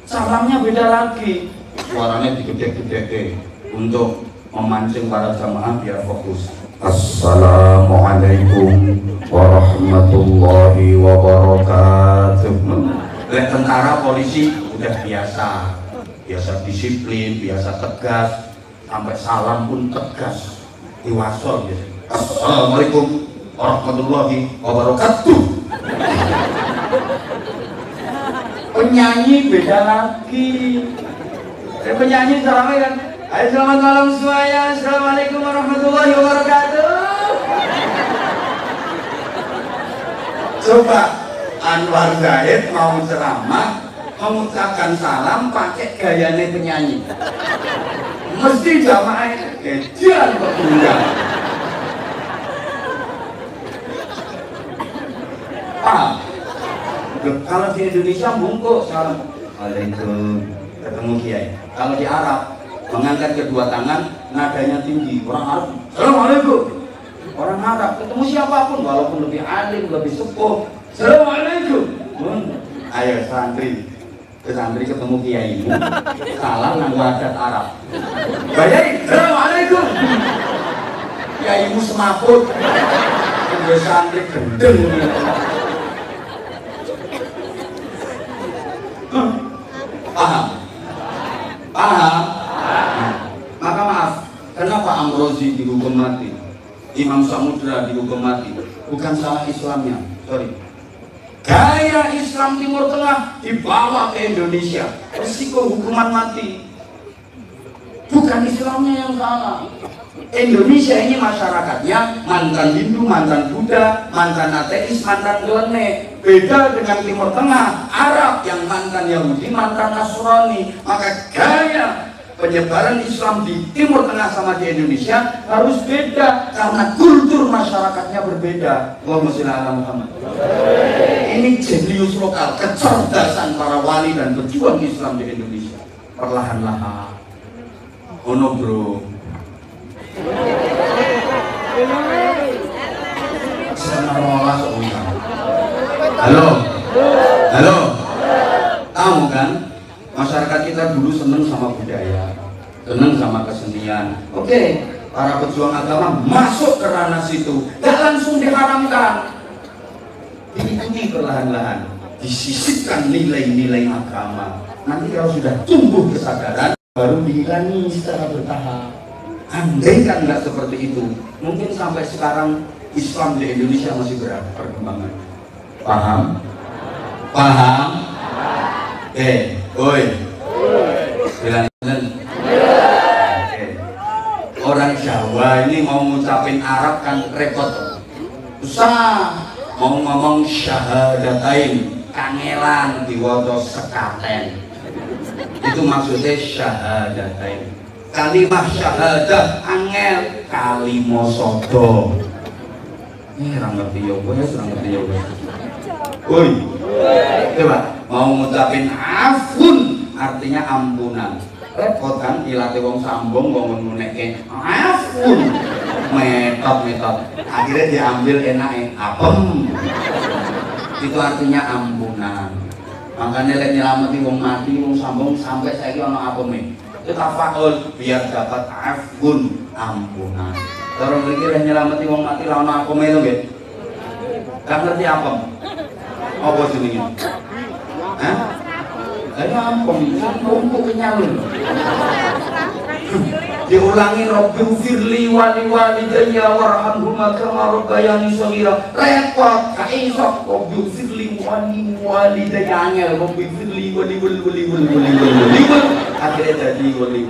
salamnya beda lagi. Suaranya digede-gede untuk memancing para jamaah biar fokus. Assalamualaikum warahmatullahi wabarakatuh. Tentara polisi udah biasa disiplin, biasa tegas, sampai salam pun tegas, diwasol gitu. Assalamualaikum warahmatullahi wabarakatuh. Penyanyi beda lagi. Penyanyi salamnya kan, hai selamat malam semuanya, assalamualaikum warahmatullahi wabarakatuh. Coba Anwar Zaid mau ceramah mengucapkan salam pakai gayane penyanyi, mesti jamaah kejian bertunggal. Paham? Kalau di Indonesia bungkuk salam Waalaikum ketemu kiai. Kalau di Arab mengangkat kedua tangan nadanya tinggi. Orang Arab Assalamualaikum. Orang Arab ketemu siapapun walaupun lebih alim, lebih sepuh, Assalamualaikum. Ayo santri ketemu kiai, salam nang adat Arab. Bayai, Assalamualaikum. Kiaimu semaput, kedua santri gendeng. Paham? Maka maaf, kenapa Amrozi dihukum mati, Imam Samudra dihukum mati? Bukan salah Islamnya, sorry. Gaya Islam Timur Tengah dibawa ke Indonesia, risiko hukuman mati. Bukan Islamnya yang salah. Indonesia ini masyarakatnya mantan Hindu, mantan Buddha, mantan ateis, mantan Gelene. Beda dengan Timur Tengah, Arab yang mantan Yahudi, mantan Nasrani. Maka gaya penyebaran Islam di Timur Tengah sama di Indonesia harus beda karena kultur masyarakatnya berbeda. Allahumma sholli ala Muhammad. Ini jenius lokal, kecerdasan para wali dan pejuang Islam di Indonesia. Perlahan-lahan. Ono bro. Halo. Tahu kan? Masyarakat kita dulu seneng sama budaya, seneng sama kesenian. Oke, para pejuang agama masuk ke ranah situ, gak langsung diharamkan, diikuti perlahan-lahan, disisipkan nilai-nilai agama. Nanti kalau sudah tumbuh kesadaran baru dihilangi secara bertahap. Andai kan nggak seperti itu, mungkin sampai sekarang Islam di Indonesia masih berkembang. Paham? Paham? Oke, oi. Bilang orang Jawa ini mau ngucapin Arab kan repot, susah. Mau ngomong syahadatain kangelan diwaca sekaten, itu maksudnya syahadatain. Kalimah syahadah angel, kalimo sodo. Ini orang ngerti ya, gue orang ngerti ya. Woi, coba mau ngucapin afun artinya ampunan. Repot kan, ilate wong sambung wong nguneke afun, metode. Akhirnya diambil enake apem. Itu artinya ampunan. Makanya lek nyelamati wong mati, wong sambung sampai saiki ana apeme. Kita faul biar dapat afun, ampunan. Orang mikir yang nyelamati wong mati lawan apem itu nggih. Kan ngerti apem? Apa jenenge? Hah? Ayo ampun, untuk kenyalun. Diulangi Rabbi firli wali walidayya warhamhuma kama rabbayani shaghira. Repot ka iso Rabbi firli wali walidayya angel Rabbi firli wali akhirnya jadi wali.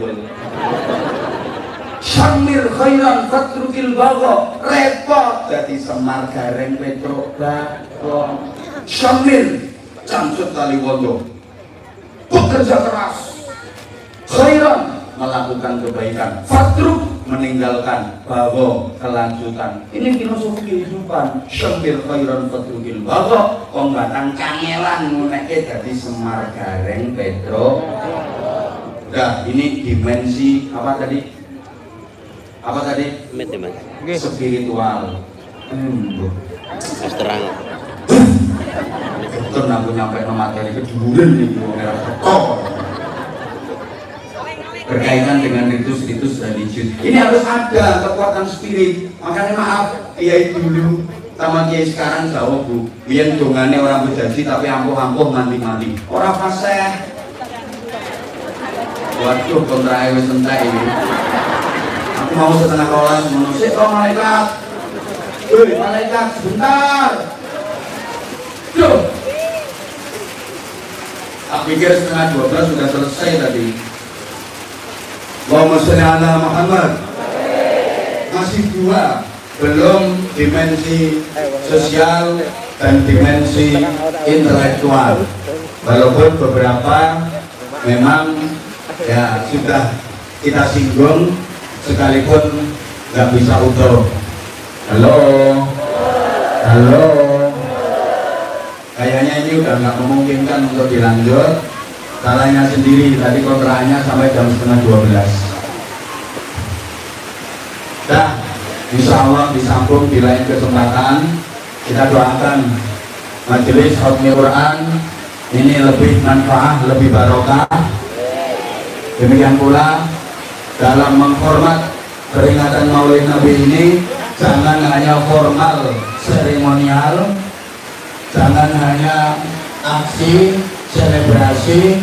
Syamir khairan fatrukil bagha. Repot jadi Semar Gareng Petro Bagong. Syamir Camsut Kaliwondo bekerja keras, khairan melakukan kebaikan, fatruk meninggalkan, bawa kelanjutan. Ini filosofi kehidupan. Syamir khairan fatrukil bagha. Kombatan kangelan nguneke dadi Semar Gareng Petro. Udah, ini dimensi apa tadi? Apa tadi? Spiritual. Terang. Betul aku nyampe ke materi keduren nih, merah tekor. Berkaitan dengan ritus-ritus religius. Ini harus ada kekuatan spirit. Makanya maaf, kiai dulu sama kiai sekarang jauh bu. Biar dongane orang berjanji tapi ampuh-ampuh mandi-mandi. Orang fasih. Waduh, kontra wis entek ini. Aku mau setengah rolas menusik kok malaikat. Woi, malaikat sebentar. Duh. Tak pikir setengah 12 sudah selesai tadi. Allahumma sholli ala Muhammad. Masih dua, belum dimensi sosial dan dimensi intelektual. Walaupun beberapa memang ya sudah kita singgung, sekalipun nggak bisa utuh. Halo, halo. Kayaknya ini udah nggak memungkinkan untuk dilanjut. Salahnya sendiri, tadi kontraannya sampai jam setengah 12. Dah, insya Allah disambung di lain kesempatan. Kita doakan majelis Khatmi Quran ini lebih manfaat, lebih barokah. Demikian pula dalam menghormat peringatan Maulid Nabi ini, jangan hanya formal seremonial, jangan hanya aksi selebrasi,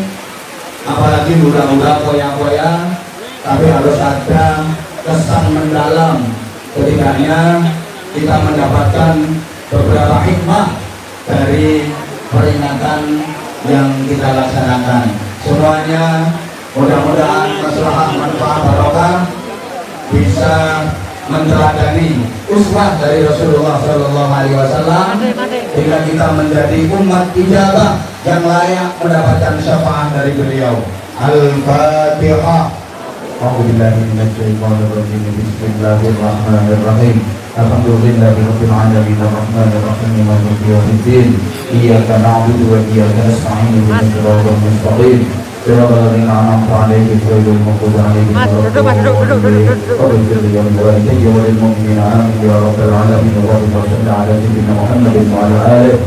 apalagi hura-hura koya-koya, tapi harus ada kesan mendalam. Ketiganya kita mendapatkan beberapa hikmah dari peringatan yang kita laksanakan. Semuanya mudah-mudahan maslahah manfaat barokah bisa menteladani uswah dari Rasulullah SAW hingga kita menjadi umat ijabah yang layak mendapatkan syafaat dari beliau. Al-Fatihah. A'udzubillahi minasyaitonir rajim. Bismillahirrahmanirrahim. Alhamdulillahirabbil alamin arrahmanir rahim maliki yaumiddin. Iyyaka na'budu wa iyyaka nasta'in ihdinas siratal mustaqim. Siratal ladzina an'amta 'alaihim ghairil maghdubi 'alaihim waladdallin. Rabbil walidayya wal mu'minina amin ya rabbal alamin. Allahumma shalli 'ala sayyidina Muhammadin wa 'ala alihi.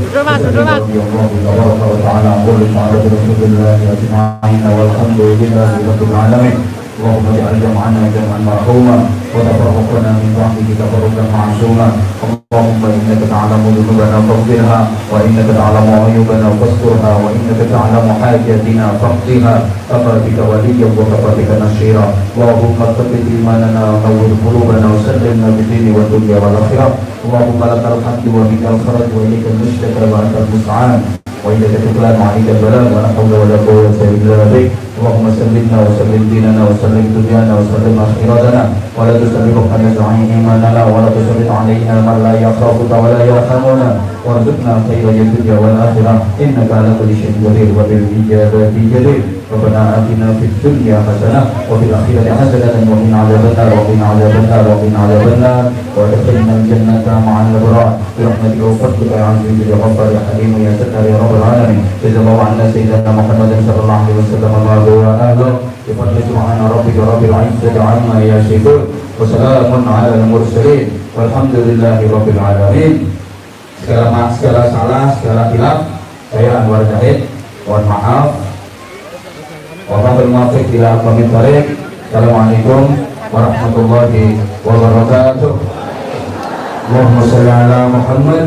Walhamdulillahi rabbil alamin. اللهم اجعل جمعنا جمعا مرحوما وتفرقنا من بعده تفرقا معصوما اللهم انك تعلم ذنوبنا فاغفرها وانك تعلم عيوبنا فاسترها وانك تعلم حاجاتنا فاقضها كفى بك وليا وكفى بك نصيرا اللهم ثبت ايماننا ونور قلوبنا وسلمنا بالدين والدنيا والاخره اللهم لك الحمد وبك الفرج واليك المشتكى وانت المستعان وإنك تكلم عليك البلاء ولا حول ولا قوة إلا بك اللهم سلمنا وسلم ديننا وسلم دنيانا وسلم آخرتنا ولا تسلم قناة إيماننا ولا تسلط علينا من لا يخافك ولا يرحمنا وارزقنا خير الدنيا والآخرة إنك على كل شيء قدير وبالإجابة جدير ربنا آتنا في الدنيا حسنة وفي الآخرة حسنة وقنا عذاب النار وقنا عذاب النار وقنا عذاب النار وادخلنا الجنة مع الأبرار برحمتك وفضلك يا عزيز يا غفار يا حليم يا ستار يا رب العالمين جزا الله عنا سيدنا محمد صلى الله عليه وسلم وأهله بفضل سبحان ربك رب العزة عما يصفون وسلام على المرسلين والحمد لله رب العالمين. Segala salah, segala hilaf saya Anwar Zahid mohon maaf. Wabillahi taufiq bila aqwamit thoriq. Assalamualaikum warahmatullahi wabarakatuh. Allahumma shalli ala Muhammad